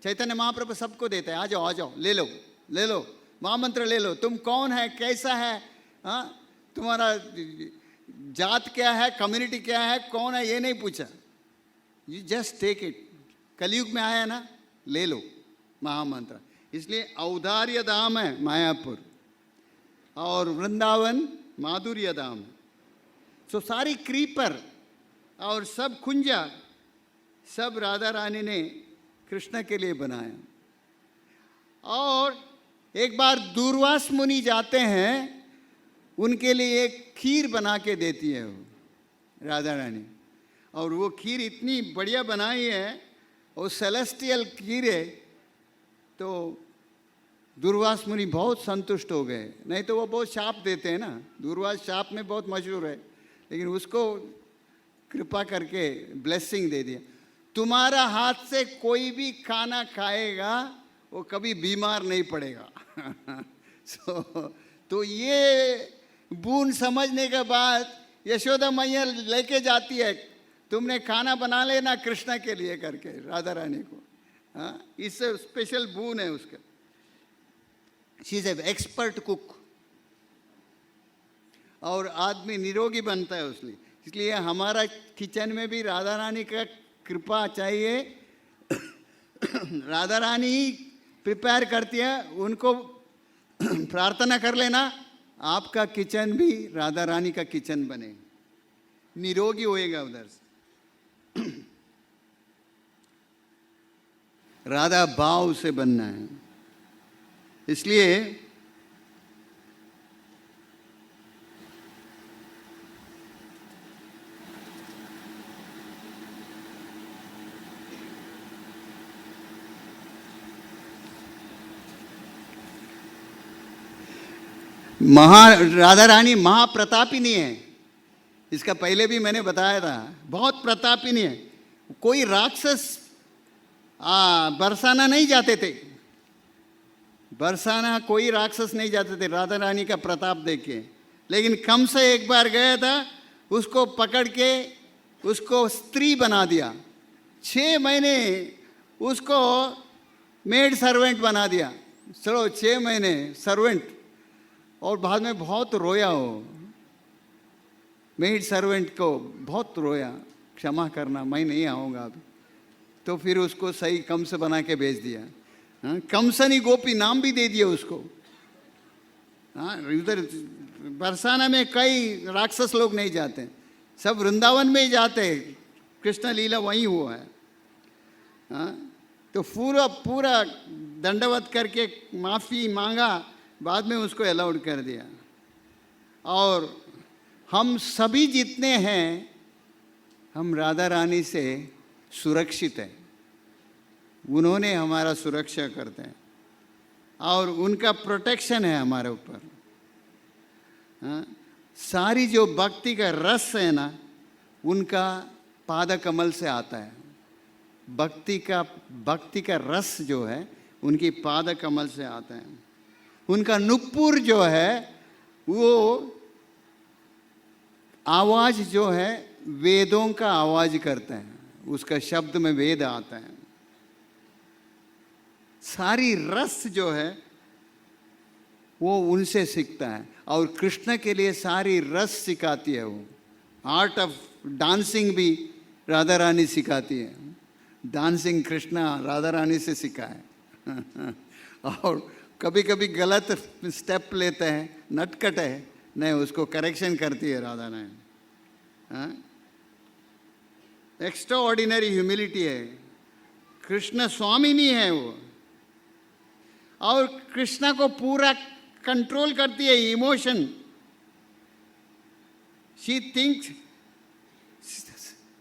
चैतन्य महाप्रभु सबको देते हैं, आ जाओ आ जाओ ले लो ले लो महामंत्र ले लो, तुम कौन है कैसा है, हाँ तुम्हारा जात क्या है कम्युनिटी क्या है कौन है ये नहीं पूछा, यू जस्ट टेक इट। कलयुग में आया ना, ले लो महामंत्र। इसलिए औदार्य धाम है मायापुर और वृंदावन माधुर्य धाम। सो सारी क्रीपर और सब कुंजा सब राधा रानी ने कृष्ण के लिए बनाया। और एक बार दूर्वास मुनि जाते हैं, उनके लिए एक खीर बना के देती है वो राधा रानी, और वो खीर इतनी बढ़िया बनाई है, वो सेलेस्टियल खीर है। तो दूर्वास मुनि बहुत संतुष्ट हो गए, नहीं तो वो बहुत शाप देते हैं ना, दूर्वास शाप में बहुत मशहूर है, लेकिन उसको कृपा करके ब्लेसिंग दे दिया, तुम्हारा हाथ से कोई भी खाना खाएगा वो कभी बीमार नहीं पड़ेगा। तो ये बून समझने के बाद यशोदा मैया लेके जाती है, तुमने खाना बना लेना कृष्ण के लिए करके राधा रानी को। हाँ, इससे स्पेशल बून है उसका। She is a expert cook, और आदमी निरोगी बनता है उसलिए। इसलिए हमारा किचन में भी राधा रानी का कृपा चाहिए। राधा रानी ही प्रिपेयर करती है, उनको प्रार्थना कर लेना आपका किचन भी राधा रानी का किचन बने, निरोगी होएगा उधर से। राधा भाव से बनना है। इसलिए राधा रानी महाप्रतापिनी है, इसका पहले भी मैंने बताया था, बहुत प्रतापिनी है। कोई राक्षस बरसाना नहीं जाते थे, बरसाना कोई राक्षस नहीं जाते थे राधा रानी का प्रताप देख के। लेकिन कंस एक बार गया था, उसको पकड़ के उसको स्त्री बना दिया, 6 महीने उसको मेड सर्वेंट बना दिया। चलो 6 महीने सर्वेंट, और बाद में बहुत रोया हो, मेड सर्वेंट को बहुत रोया, क्षमा करना मैं नहीं आऊँगा अब। तो फिर उसको सही कंस बना के भेज दिया। हाँ, कंसनी गोपी नाम भी दे दिया उसको। हाँ, उधर बरसाना में कई राक्षस लोग नहीं जाते, सब वृंदावन में ही जाते, कृष्ण लीला वहीं हुआ है। हाँ, तो पूरा पूरा दंडवत करके माफ़ी मांगा, बाद में उसको अलाउड कर दिया। और हम सभी जितने हैं, हम राधा रानी से सुरक्षित हैं, उन्होंने हमारा सुरक्षा करते हैं और उनका प्रोटेक्शन है हमारे ऊपर। हाँ, सारी जो भक्ति का रस है ना, उनका पाद कमल से आता है। भक्ति का रस जो है उनकी पाद कमल से आता है। उनका नुपुर जो है वो आवाज जो है वेदों का आवाज करता है, उसका शब्द में वेद आता है। सारी रस जो है वो उनसे सीखता है और कृष्ण के लिए सारी रस सिखाती है। वो आर्ट ऑफ डांसिंग भी राधा रानी सिखाती है। डांसिंग कृष्णा राधा रानी से सीखा है। और कभी कभी गलत स्टेप लेते हैं, नटखट है, नहीं, उसको करेक्शन करती है राधा रानी। एक्स्ट्रा ऑर्डिनरी ह्यूमिलिटी है। कृष्ण स्वामिनी है वो, और कृष्णा को पूरा कंट्रोल करती है emotion. She thinks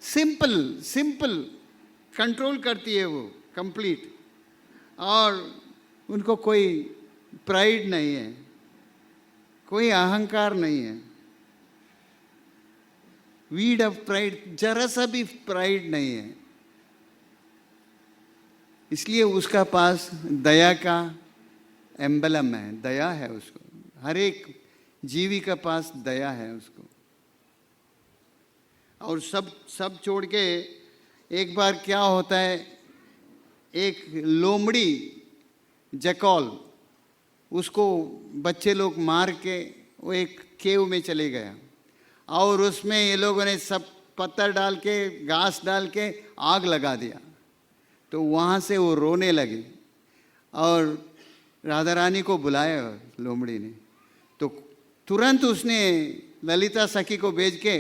simple control करती है वो कंप्लीट। और उनको कोई प्राइड नहीं है, कोई अहंकार नहीं है। वीड ऑफ प्राइड, जरा सा भी प्राइड नहीं है। इसलिए उसका पास दया का एम्बलम है, दया है उसको। हर एक जीवी का पास दया है उसको। और सब छोड़ के एक बार क्या होता है, एक लोमड़ी जकौल, उसको बच्चे लोग मार के वो एक केव में चले गया, और उसमें ये लोगों ने सब पत्थर डाल के, घास डाल के आग लगा दिया। तो वहाँ से वो रोने लगी और राधा रानी को बुलाया लोमड़ी ने। तो तुरंत उसने ललिता सखी को भेज के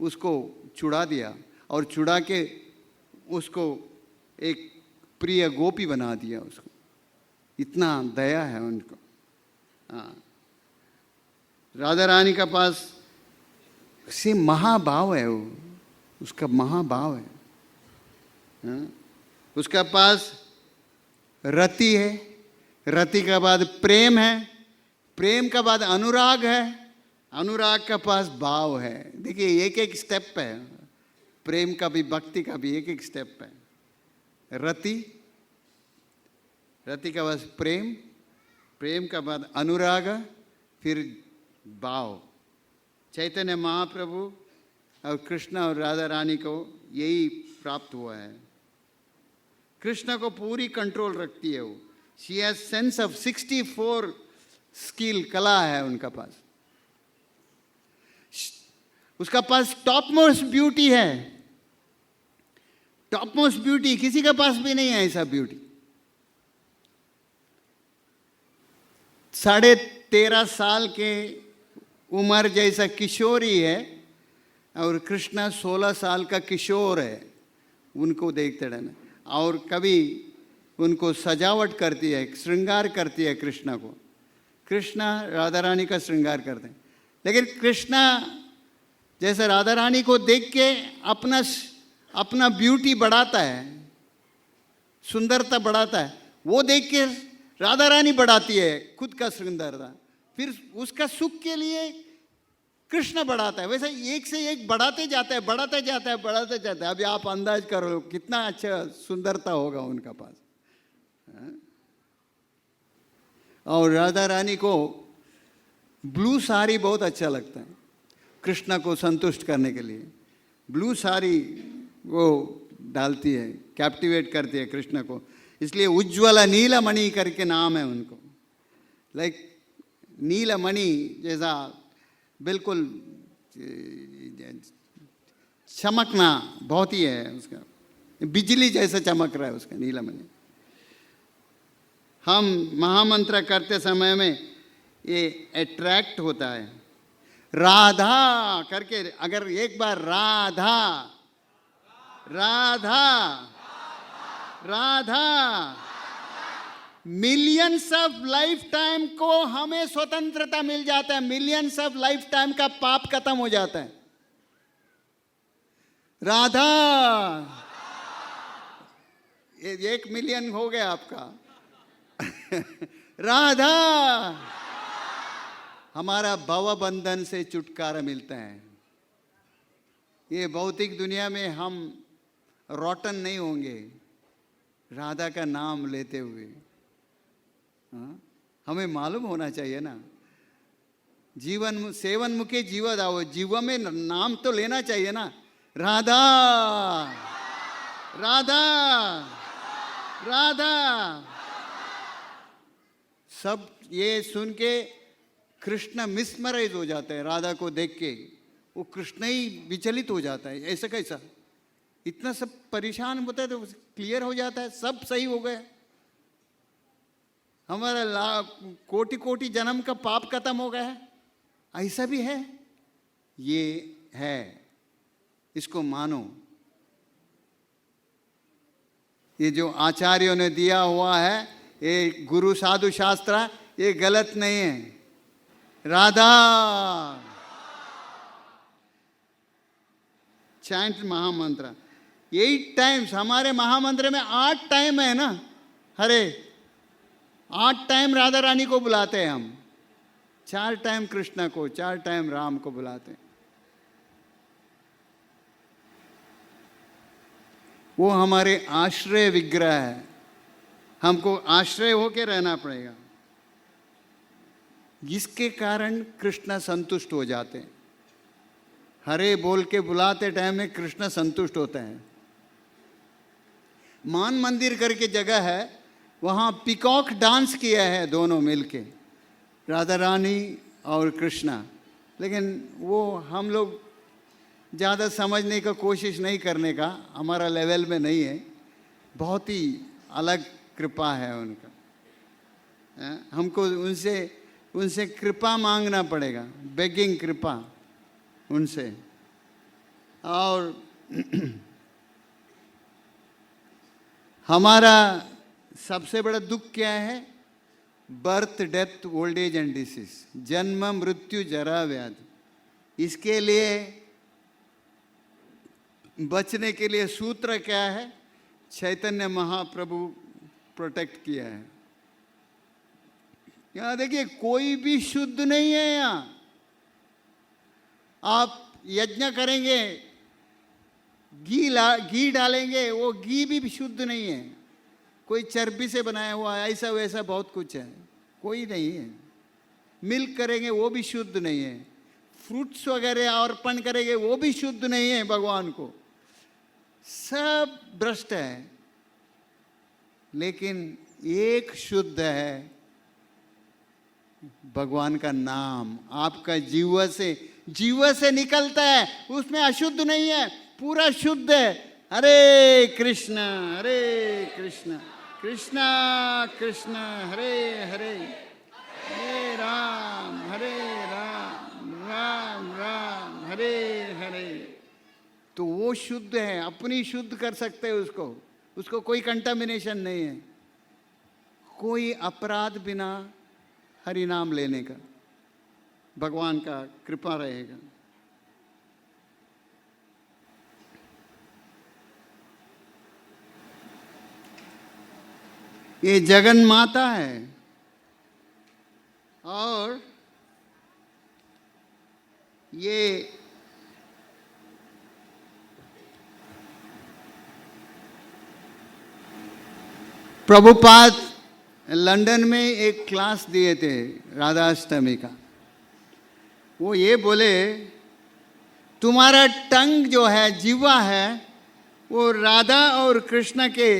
उसको छुड़ा दिया, और छुड़ा के उसको एक प्रिय गोपी बना दिया उसको। इतना दया है उनको। हाँ, राधा रानी का पास से महाभाव है, वो उसका महाभाव है। हाँ? उसका पास रति है, रति का बाद प्रेम है, प्रेम का बाद अनुराग है, अनुराग का पास भाव है। देखिए एक एक स्टेप है, प्रेम का भी भक्ति का भी एक एक स्टेप है। रति, रति का बाद प्रेम, प्रेम का बाद अनुराग, फिर भाव। चैतन्य महाप्रभु और कृष्ण और राधा रानी को यही प्राप्त हुआ है। कृष्ण को पूरी कंट्रोल रखती है वो। She has sense of 64 skill, कला है उनका पास। उसका पास टॉप मोस्ट ब्यूटी है। टॉप मोस्ट ब्यूटी किसी के पास भी नहीं है, ऐसा ब्यूटी। 13.5 साल के उम्र जैसा किशोरी है, और कृष्णा 16 साल का किशोर है। उनको देखते रहना, और कभी उनको सजावट करती है, श्रृंगार करती है कृष्णा को। कृष्णा राधा रानी का श्रृंगार करते हैं, लेकिन कृष्णा जैसे राधा रानी को देख के अपना ब्यूटी बढ़ाता है, सुंदरता बढ़ाता है, वो देख के राधा रानी बढ़ाती है खुद का सुंदरता। फिर उसका सुख के लिए कृष्ण बढ़ाता है। वैसे एक से एक बढ़ाते जाता है, बढ़ाते जाता है, बढ़ाते जाता है। अभी आप अंदाज करो कितना अच्छा सुंदरता होगा उनका पास। और राधा रानी को ब्लू साड़ी बहुत अच्छा लगता है कृष्ण को संतुष्ट करने के लिए। ब्लू साड़ी वो डालती है, कैप्टिवेट करती है कृष्ण को। इसलिए उज्ज्वला नीलमणि करके नाम है उनको। लाइक नीलमणि जैसा बिल्कुल चमकना बहुत ही है उसका, बिजली जैसा चमक रहा है उसका नीलमणि। हम महामंत्र करते समय में ये अट्रैक्ट होता है। राधा करके अगर एक बार Radha Radha Radha, millions of lifetime को हमें स्वतंत्रता मिल जाता है, मिलियंस ऑफ लाइफ टाइम का पाप खत्म हो जाता है। राधा, 1 मिलियन हो गया आपका। राधा, हमारा भव बंधन से छुटकारा मिलता है। ये भौतिक दुनिया में हम रोटन नहीं होंगे राधा का नाम लेते हुए। हमें मालूम होना चाहिए ना, जीवन सेवन मुखे जीव दाओ, जीव में नाम तो लेना चाहिए ना। राधा राधा राधा, सब ये सुन के कृष्ण मिसमराइज हो जाता है। राधा को देख के वो कृष्ण ही विचलित हो जाता है। ऐसा कैसा, इतना सब परेशान होता है तो क्लियर हो जाता है, सब सही हो गया, हमारा कोटि कोटि जन्म का पाप खत्म हो गया है। ऐसा भी है, ये है, इसको मानो। ये जो आचार्यों ने दिया हुआ है, ये गुरु साधु शास्त्र, ये गलत नहीं है। राधा चैंट महामंत्र 8 टाइम्स, हमारे महामंत्र में 8 टाइम है ना। हरे 8 टाइम राधा रानी को बुलाते हैं हम, 4 टाइम कृष्ण को, 4 टाइम राम को बुलाते हैं। वो हमारे आश्रय विग्रह है, हमको आश्रय होके रहना पड़ेगा, जिसके कारण कृष्ण संतुष्ट हो जाते हैं। हरे बोल के बुलाते टाइम में कृष्ण संतुष्ट होता है। मान मंदिर करके जगह है, वहाँ पिकॉक डांस किया है दोनों मिलके, राधा रानी और कृष्णा। लेकिन वो हम लोग ज़्यादा समझने का कोशिश नहीं करने का, हमारा लेवल में नहीं है। बहुत ही अलग कृपा है उनका, हमको उनसे कृपा मांगना पड़ेगा, बेगिंग कृपा उनसे। और हमारा सबसे बड़ा दुख क्या है? Birth, death, old age and disease, जन्म मृत्यु जरा व्याधि। इसके लिए बचने के लिए सूत्र क्या है? चैतन्य महाप्रभु प्रोटेक्ट किया है। यहाँ देखिए, कोई भी शुद्ध नहीं है। यहाँ आप यज्ञ करेंगे, घी डालेंगे, वो घी भी शुद्ध नहीं है। कोई चर्बी से बनाया हुआ है, ऐसा वैसा बहुत कुछ है, कोई नहीं है। मिल्क करेंगे, वो भी शुद्ध नहीं है। फ्रूट्स वगैरह अर्पण करेंगे, वो भी शुद्ध नहीं है भगवान को। सब भ्रष्ट है। लेकिन एक शुद्ध है, भगवान का नाम आपका जीव से निकलता है, उसमें अशुद्ध नहीं है, पूरा शुद्ध है। हरे कृष्ण कृष्ण कृष्ण हरे हरे, हरे राम राम राम हरे हरे। तो वो शुद्ध है, अपनी शुद्ध कर सकते हैं उसको कोई कंटामिनेशन नहीं है, कोई अपराध बिना हरि नाम लेने का भगवान का कृपा रहेगा। ये जगन माता है और ये प्रभुपाद लंदन में एक क्लास दिए थे राधाष्टमी का। वो ये बोले, तुम्हारा टंग जो है, जीवा है, वो राधा और कृष्ण के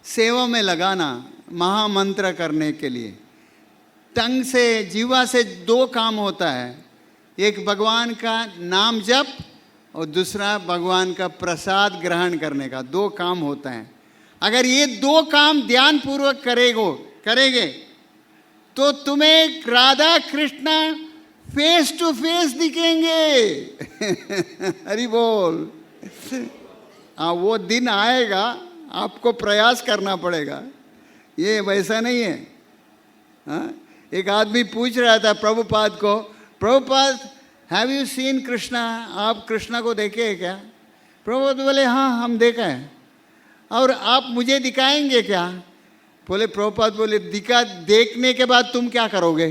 सेवा में लगाना, महामंत्र करने के लिए। टंग से, जीवा से 2 काम होता है, एक भगवान का नाम जप और दूसरा भगवान का प्रसाद ग्रहण करने का। 2 काम होता है। अगर ये 2 काम ध्यान पूर्वक करेगो करेंगे तो तुम्हें Radha Krishna face to face दिखेंगे। हरि बोल। हाँ, वो दिन आएगा, आपको प्रयास करना पड़ेगा, ये वैसा नहीं है। हाँ, एक आदमी पूछ रहा था प्रभुपाद को, Prabhupada have you seen Krishna, आप कृष्णा को देखे हैं क्या? प्रभुपाद बोले हाँ हम देखा है, और आप मुझे दिखाएंगे क्या? बोले प्रभुपाद बोले देखने के बाद तुम क्या करोगे?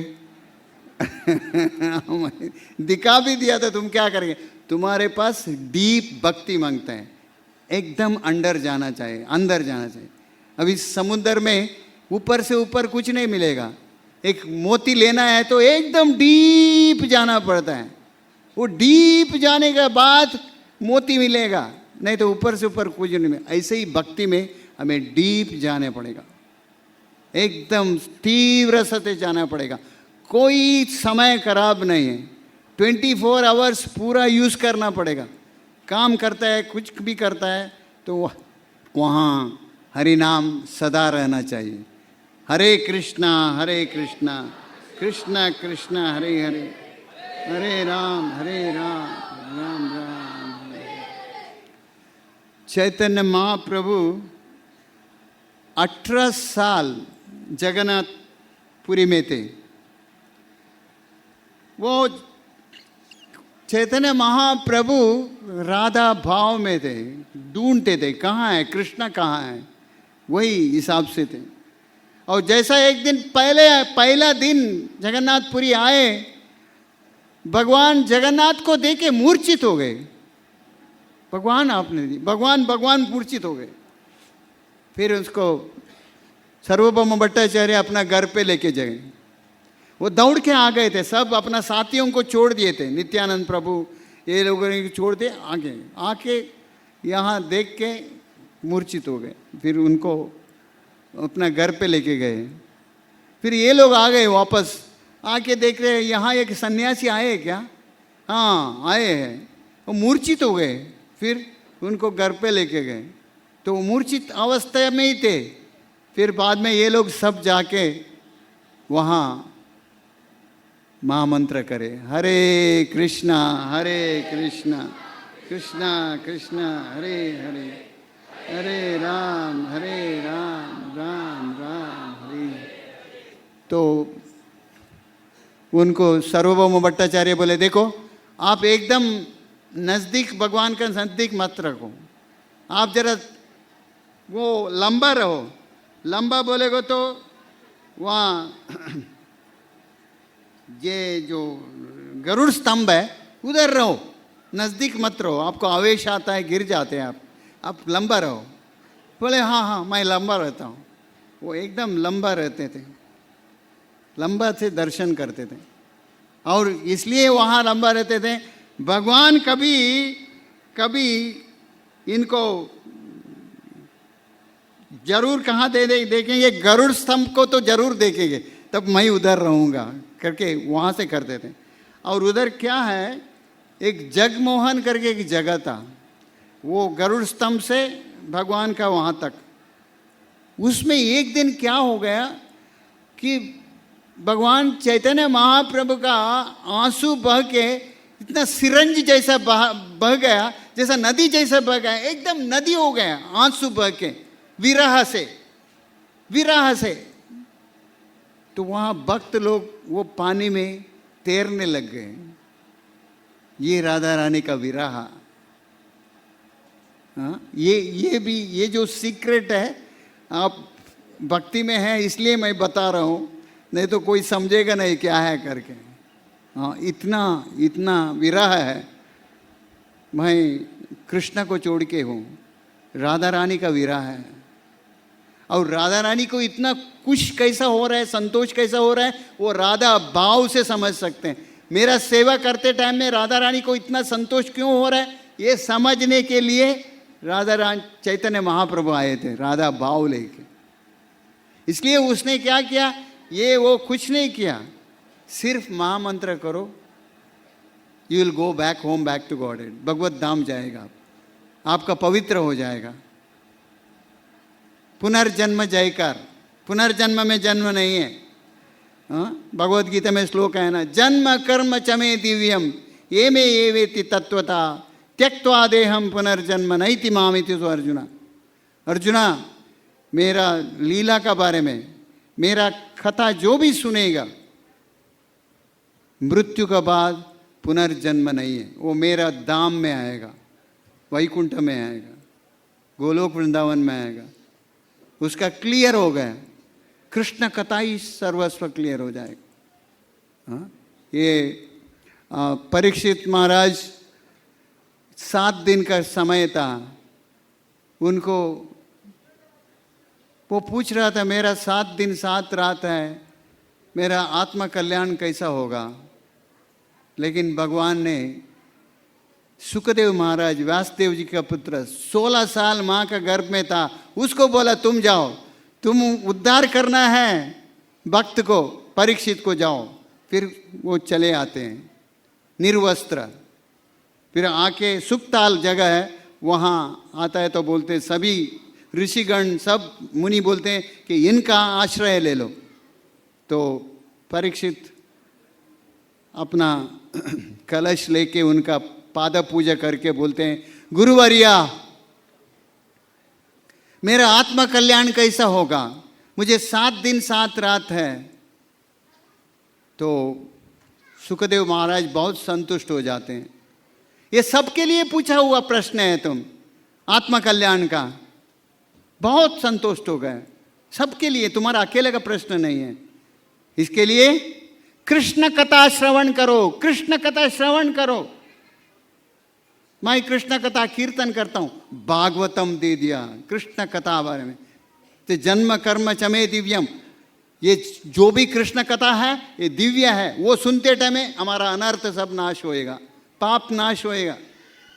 दिखा भी दिया तो तुम क्या करेंगे? तुम्हारे पास डीप भक्ति मांगता है, एकदम अंदर जाना चाहिए, अंदर जाना चाहिए। अभी समुद्र में ऊपर से ऊपर कुछ नहीं मिलेगा, एक मोती लेना है तो एकदम डीप जाना पड़ता है, वो डीप जाने के बाद मोती मिलेगा, नहीं तो ऊपर से ऊपर कुछ नहीं मिलेगा। ऐसे ही भक्ति में हमें डीप जाने पड़ेगा, एकदम तीव्र सत्य जाना पड़ेगा। कोई समय खराब नहीं है, 24 आवर्स पूरा यूज़ करना पड़ेगा। काम करता है, कुछ भी करता है तो वहाँ हरि नाम सदा रहना चाहिए। हरे कृष्णा कृष्णा कृष्णा हरे हरे, हरे राम राम राम। चैतन्य महाप्रभु 18 साल जगन्नाथपुरी में थे। वो चैतन्य महाप्रभु राधा भाव में थे, ढूंढते थे कहाँ है कृष्णा, कहाँ है, वही हिसाब से थे। और जैसा एक दिन पहला दिन जगन्नाथपुरी आए, भगवान जगन्नाथ को देखे मूर्छित हो गए। भगवान आपने दी, भगवान मूर्छित हो गए। फिर उसको सर्वभौम भट्टाचार्य अपना घर पे लेके गए। वो दौड़ के आ गए थे, सब अपना साथियों को छोड़ दिए थे, नित्यानंद प्रभु ये लोगों ने छोड़ दिए, आके यहाँ देख के मूर्छित हो गए। फिर उनको अपना घर पे लेके गए। फिर ये लोग आ गए वापस, आके देख रहे हैं यहाँ एक सन्यासी आए क्या? हाँ आए हैं। वो मूर्छित हो गए। फिर उनको घर पे लेके गए तो वो मूर्छित अवस्था में ही थे। फिर बाद में ये लोग सब जाके वहाँ महामंत्र करे, हरे कृष्णा कृष्णा कृष्णा हरे हरे, हरे राम राम हरे। तो उनको सर्वभौम भट्टाचार्य बोले, देखो आप एकदम नज़दीक, भगवान का नज़दीक मत रखो, आप जरा वो लंबा रहो। लंबा बोलेगो तो वहाँ ये जो गरुड़ स्तंभ है उधर रहो, नज़दीक मत रहो, आपको आवेश आता है, गिर जाते हैं आप लंबा रहो। बोले हाँ मैं लंबा रहता हूँ। वो एकदम लंबा रहते थे, लंबा से दर्शन करते थे, और इसलिए वहाँ लंबा रहते थे। भगवान कभी इनको जरूर कहाँ देखेंगे, गरुड़ स्तंभ को तो जरूर देखेंगे, तब मैं उधर रहूँगा करके वहाँ से करते थे। और उधर क्या है, एक जगमोहन करके एक जगह था, वो गरुड़ स्तंभ से भगवान का वहाँ तक। उसमें एक दिन क्या हो गया कि भगवान चैतन्य महाप्रभु का आंसू बह के इतना सिरंज जैसा बह गया, जैसा नदी जैसा बह गया, एकदम नदी हो गया आंसू बह के, विरह से। तो वहाँ भक्त लोग वो पानी में तैरने लग गए। ये राधा रानी का विरह। हाँ, ये जो सीक्रेट है, आप भक्ति में है इसलिए मैं बता रहा हूँ, नहीं तो कोई समझेगा नहीं क्या है करके। हाँ, इतना विरह है। मैं कृष्ण को छोड़ के हूँ, राधा रानी का विरह है। और राधा रानी को इतना खुश कैसा हो रहा है, संतोष कैसा हो रहा है, वो राधा भाव से समझ सकते हैं। मेरा सेवा करते टाइम में राधा रानी को इतना संतोष क्यों हो रहा है, ये समझने के लिए राधा रानी चैतन्य महाप्रभु आए थे, राधा भाव लेके। इसलिए उसने क्या किया, ये वो कुछ नहीं किया, सिर्फ महामंत्र करो, you will go back home, back to God. भगवत धाम जाएगा, आपका पवित्र हो जाएगा। पुनर्जन्म जयकार, पुनर्जन्म में जन्म नहीं है। भगवद गीता में श्लोक है ना, जन्म कर्म चमे दिव्यम ये में ये वेति तत्वता त्यक्त्वा देहम पुनर्जन्म नैति मामिति। तो अर्जुना मेरा लीला का बारे में, मेरा कथा जो भी सुनेगा, मृत्यु का बाद पुनर्जन्म नहीं है। वो मेरा धाम में आएगा, वैकुंठ में आएगा, गोलोक वृंदावन में आएगा। उसका क्लियर हो गया, कृष्ण कथा ही सर्वस्व क्लियर हो जाएगा। ये परीक्षित महाराज 7 दिन का समय था, उनको वो पूछ रहा था, मेरा 7 दिन 7 रात है, मेरा आत्म कल्याण कैसा होगा। लेकिन भगवान ने सुखदेव महाराज, व्यासदेव जी का पुत्र, 16 साल माँ का गर्भ में था, उसको बोला तुम जाओ, तुम उद्धार करना है भक्त को, परीक्षित को जाओ। फिर वो चले आते हैं निर्वस्त्र। फिर आके सुखताल जगह है, वहाँ आता है तो बोलते हैं, सभी ऋषिगण सब मुनि बोलते हैं कि इनका आश्रय ले लो। तो परीक्षित अपना कलश लेके उनका पाद पूजा करके बोलते हैं, गुरुवर्या मेरा आत्मा कल्याण कैसा होगा, मुझे 7 दिन 7 रात है। तो सुखदेव महाराज बहुत संतुष्ट हो जाते हैं। ये सबके लिए पूछा हुआ प्रश्न है, तुम आत्मा कल्याण का, बहुत संतुष्ट हो गए। सबके लिए, तुम्हारा अकेले का प्रश्न नहीं है। इसके लिए कृष्ण कथा श्रवण करो, कृष्ण कथा श्रवण करो। मैं कृष्ण कथा कीर्तन करता हूं, भागवतम दे दिया कृष्ण कथा बारे में। तो जन्म कर्म चमे दिव्यम, ये जो भी कृष्ण कथा है ये दिव्य है। वो सुनते टाइम में हमारा अनर्थ सब नाश होएगा, पाप नाश होएगा,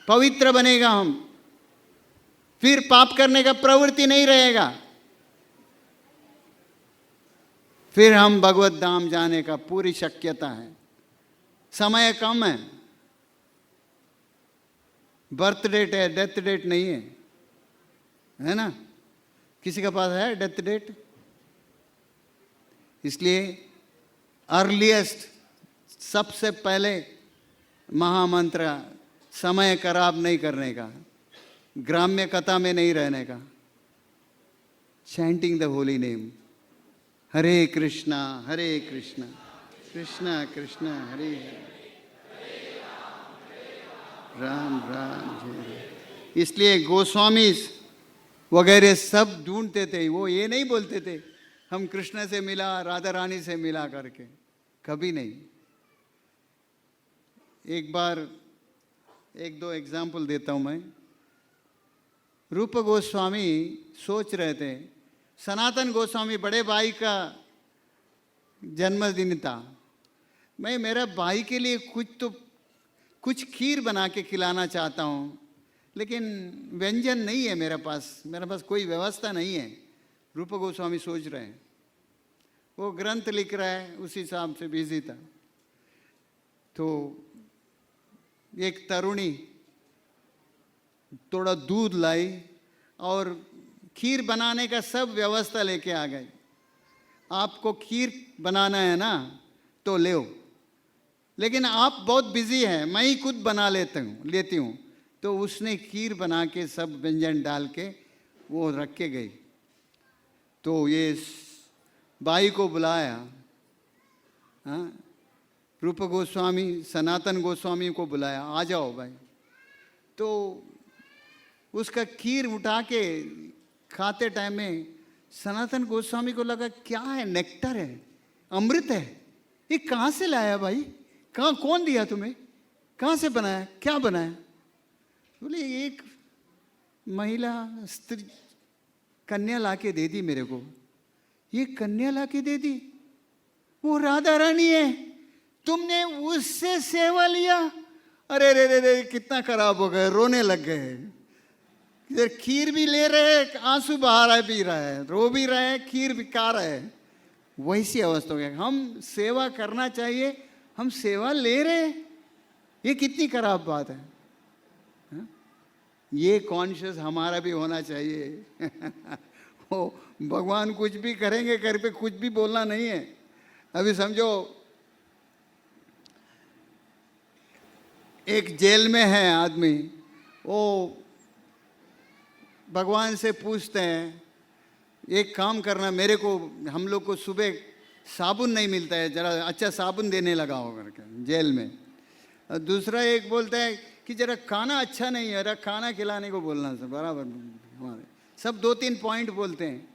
पवित्र बनेगा हम, फिर पाप करने का प्रवृत्ति नहीं रहेगा, फिर हम भगवत धाम जाने का पूरी शक्यता है। समय कम है, बर्थ डेट है, डेथ डेट नहीं है ना? किसी के पास है डेथ डेट? इसलिए अर्लीस्ट, सबसे पहले महामंत्र समय खराब नहीं करने का, ग्राम्य कथा में नहीं रहने का, चैंटिंग द होली नेम, हरे कृष्णा कृष्णा कृष्णा हरे हरे, राम राम जय। इसलिए गोस्वामी वगैरह सब ढूंढते थे, वो ये नहीं बोलते थे हम कृष्ण से मिला, राधा रानी से मिला करके, कभी नहीं। एक बार 1-2 एग्जाम्पल देता हूँ मैं। रूप गोस्वामी सोच रहे थे, सनातन गोस्वामी बड़े भाई का जन्मदिन था, मैं मेरा भाई के लिए कुछ खीर बना के खिलाना चाहता हूँ, लेकिन व्यंजन नहीं है मेरे पास कोई व्यवस्था नहीं है। रूप गोस्वामी सोच रहे हैं, वो ग्रंथ लिख रहा है, उस हिसाब से बिजी था। तो एक तरुणी थोड़ा दूध लाई और खीर बनाने का सब व्यवस्था लेके आ गई। आपको खीर बनाना है ना तो ले, लेकिन आप बहुत बिजी हैं, मैं ही खुद बना लेती हूँ। तो उसने खीर बना के सब व्यंजन डाल के वो रख के गई। तो ये बाई को बुलाया, रूप गोस्वामी सनातन गोस्वामी को बुलाया, आ जाओ भाई। तो उसका खीर उठा के खाते टाइम में सनातन गोस्वामी को लगा क्या है, नेक्टर है, अमृत है, ये कहाँ से लाया भाई, कौन दिया तुम्हें, कहाँ से बनाया, क्या बनाया? बोले एक महिला स्त्री कन्या लाके दे दी मेरे को। ये कन्या लाके दे दी? वो राधा रानी है, तुमने उससे सेवा लिया? अरे रे रे रे, कितना खराब हो गए, रोने लग गए। इधर खीर भी ले रहे, आंसू बहा रहा है, पी रहा है, रो भी रहे हैं, खीर भी खा रहे हैं। वैसी अवस्था हो गया। हम सेवा करना चाहिए, हम सेवा ले रहे, ये कितनी खराब बात है। ये कॉन्शियस हमारा भी होना चाहिए। ओ भगवान कुछ भी करेंगे, घर पे कुछ भी बोलना नहीं है। अभी समझो एक जेल में है आदमी, वो भगवान से पूछते हैं एक काम करना, मेरे को, हम लोग को सुबह साबुन नहीं मिलता है, जरा अच्छा साबुन देने लगा हो करके जेल में। और दूसरा एक बोलता है कि जरा खाना अच्छा नहीं है, जरा खाना खिलाने को बोलना। सब बराबर हमारे सब 2-3 पॉइंट बोलते हैं,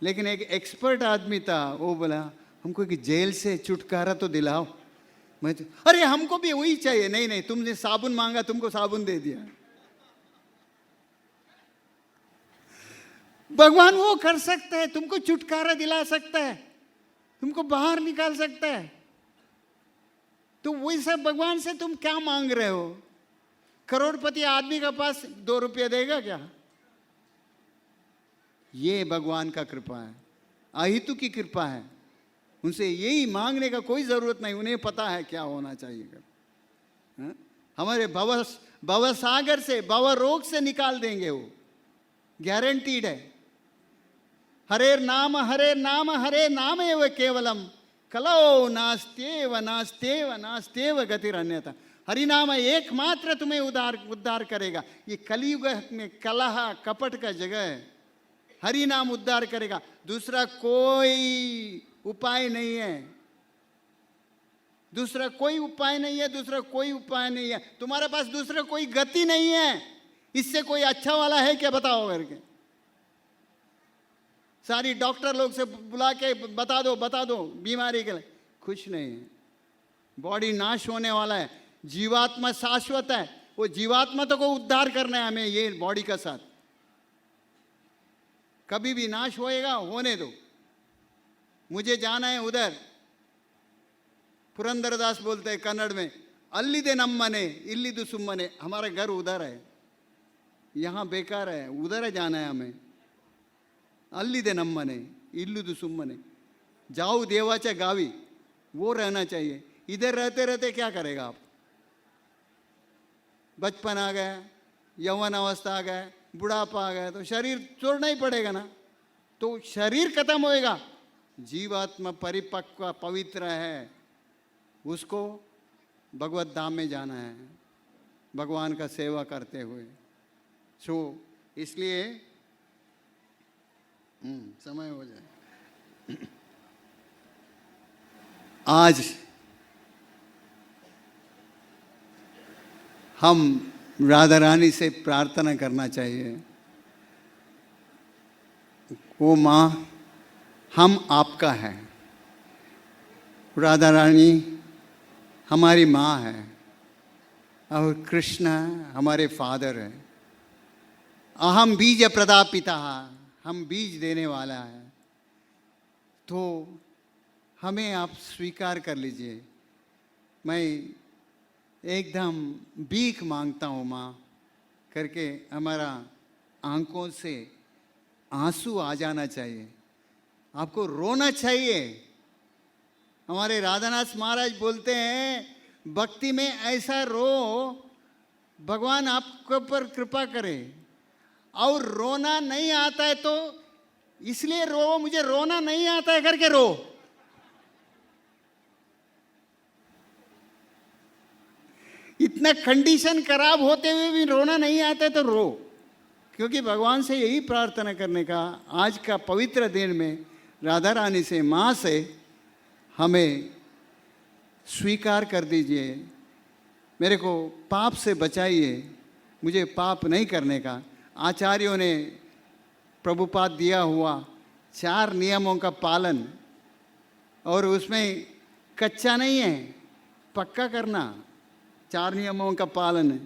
लेकिन एक एक्सपर्ट आदमी था, वो बोला हमको कि जेल से छुटकारा तो दिलाओ। मैं तो, अरे हमको भी वही चाहिए। नहीं नहीं, तुमने साबुन मांगा, तुमको साबुन दे दिया। भगवान वो कर सकता है, तुमको छुटकारा दिला सकता है, तुमको बाहर निकाल सकता है। तो वही सब भगवान से तुम क्या मांग रहे हो? करोड़पति आदमी का पास 2 रुपये देगा क्या? ये भगवान का कृपा है, अहितु की कृपा है। उनसे यही मांगने का कोई जरूरत नहीं, उन्हें पता है क्या होना चाहिए। हाँ? हमारे भवसागर से, भव रोग से निकाल देंगे, वो गारंटीड है। हरे नाम हरे नाम एव केवलम कलो नास्त्येव नास्त्येव नास्त्येव गतिर अन्यथा। हरिनाम एकमात्र तुम्हें उद्धार करेगा। ये कलयुग में कलह कपट का जगह है, हरि नाम उद्धार करेगा, दूसरा कोई उपाय नहीं है। दूसरा कोई उपाय नहीं है, दूसरा कोई उपाय नहीं है। तुम्हारे पास दूसरा कोई गति नहीं है। इससे कोई अच्छा वाला है क्या? बताओ करके सारी डॉक्टर लोग से बुला के बता दो बीमारी के लिए, कुछ नहीं है। बॉडी नाश होने वाला है, जीवात्मा शाश्वत है। वो जीवात्मा तो को उद्धार करना है हमें, ये बॉडी का साथ कभी भी नाश होएगा, होने दो। मुझे जाना है उधर। पुरंदरदास बोलते हैं कन्नड़ में, अल्लिदे नम्मने इल्लिदु सुम्मने। हमारा घर उधर है, यहाँ बेकार है, उधर है जाना है हमें। अल्लिदे नम्मने इल्लिदु सुम्मने, जाओ देवाचा गावी, वो रहना चाहिए। इधर रहते रहते क्या करेगा आप? बचपन आ गया, यौवन अवस्था आ गया, बुढ़ापा आ गया, तो शरीर छोड़ना ही पड़ेगा ना। तो शरीर खत्म होएगा, जीवात्मा परिपक्व पवित्र है, उसको भगवत धाम में जाना है भगवान का सेवा करते हुए। सो इसलिए समय हो जाए। आज हम राधा रानी से प्रार्थना करना चाहिए, वो माँ हम आपका है। राधा रानी हमारी माँ है और कृष्ण हमारे फादर है। अहम बीज प्रदापिता, हम बीज देने वाला है। तो हमें आप स्वीकार कर लीजिए। मैं एकदम भीख मांगता हूँ माँ करके, हमारा आंखों से आंसू आ जाना चाहिए, आपको रोना चाहिए। हमारे राधानाथ महाराज बोलते हैं भक्ति में ऐसा रो भगवान आपके ऊपर कृपा करे। और रोना नहीं आता है तो इसलिए रो, मुझे रोना नहीं आता है करके रो। इतना कंडीशन खराब होते हुए भी रोना नहीं आता है तो रो, क्योंकि भगवान से यही प्रार्थना करने का आज का पवित्र दिन में राधा रानी से, माँ से हमें स्वीकार कर दीजिए। मेरे को पाप से बचाइए, मुझे पाप नहीं करने का। आचार्यों ने प्रभुपाद दिया हुआ 4 नियमों का पालन, और उसमें कच्चा नहीं है, पक्का करना। 4 नियमों का पालन है।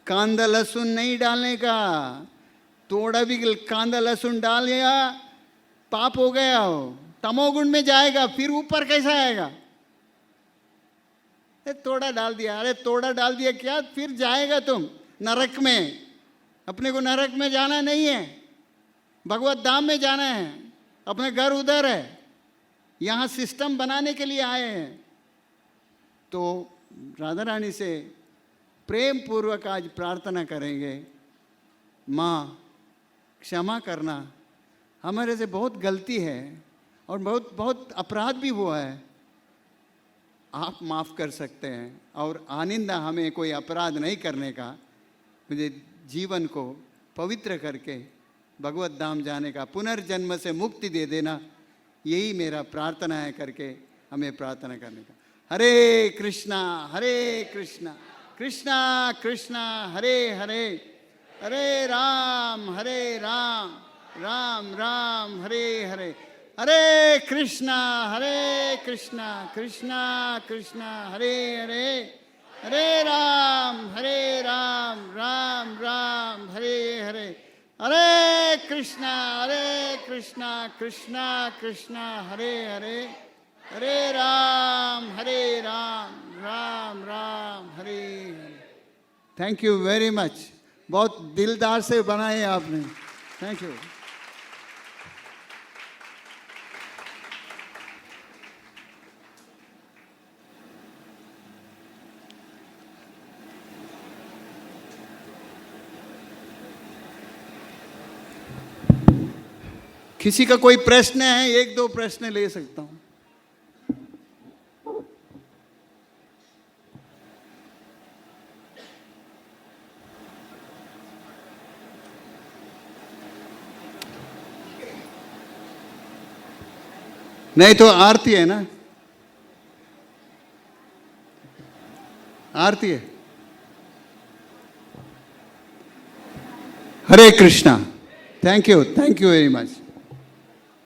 कांदा लहसुन नहीं डालने का, थोड़ा भी कांदा लहसुन डाल लिया पाप हो गया, हो तमोगुण में जाएगा, फिर ऊपर कैसा आएगा? थोड़ा डाल दिया, अरे थोड़ा डाल दिया क्या, फिर जाएगा तुम नरक में। अपने को नरक में जाना नहीं है, भगवत धाम में जाना है। अपने घर उधर है, यहाँ सिस्टम बनाने के लिए आए हैं। तो राधा रानी से प्रेम पूर्वक आज प्रार्थना करेंगे, माँ क्षमा करना, हमारे से बहुत गलती है और बहुत बहुत अपराध भी हुआ है, आप माफ़ कर सकते हैं। और आनिंदा हमें कोई अपराध नहीं करने का, मुझे जीवन को पवित्र करके भगवत धाम जाने का, पुनर्जन्म से मुक्ति दे देना, यही मेरा प्रार्थना है करके हमें प्रार्थना करने का। हरे कृष्णा कृष्णा कृष्णा हरे हरे, हरे राम राम राम हरे हरे, हरे कृष्णा कृष्णा कृष्णा हरे हरे, हरे राम राम राम हरे हरे, हरे कृष्णा कृष्णा कृष्णा हरे हरे, हरे Ram Ram Ram Hare Hare. Thank you very much, बहुत दिलदार से बनाए आपने, थैंक यू। किसी का कोई प्रश्न है? एक दो प्रश्न ले सकता हूं। नहीं तो आरती है ना, आरती है। Hare Krishna, thank you very much.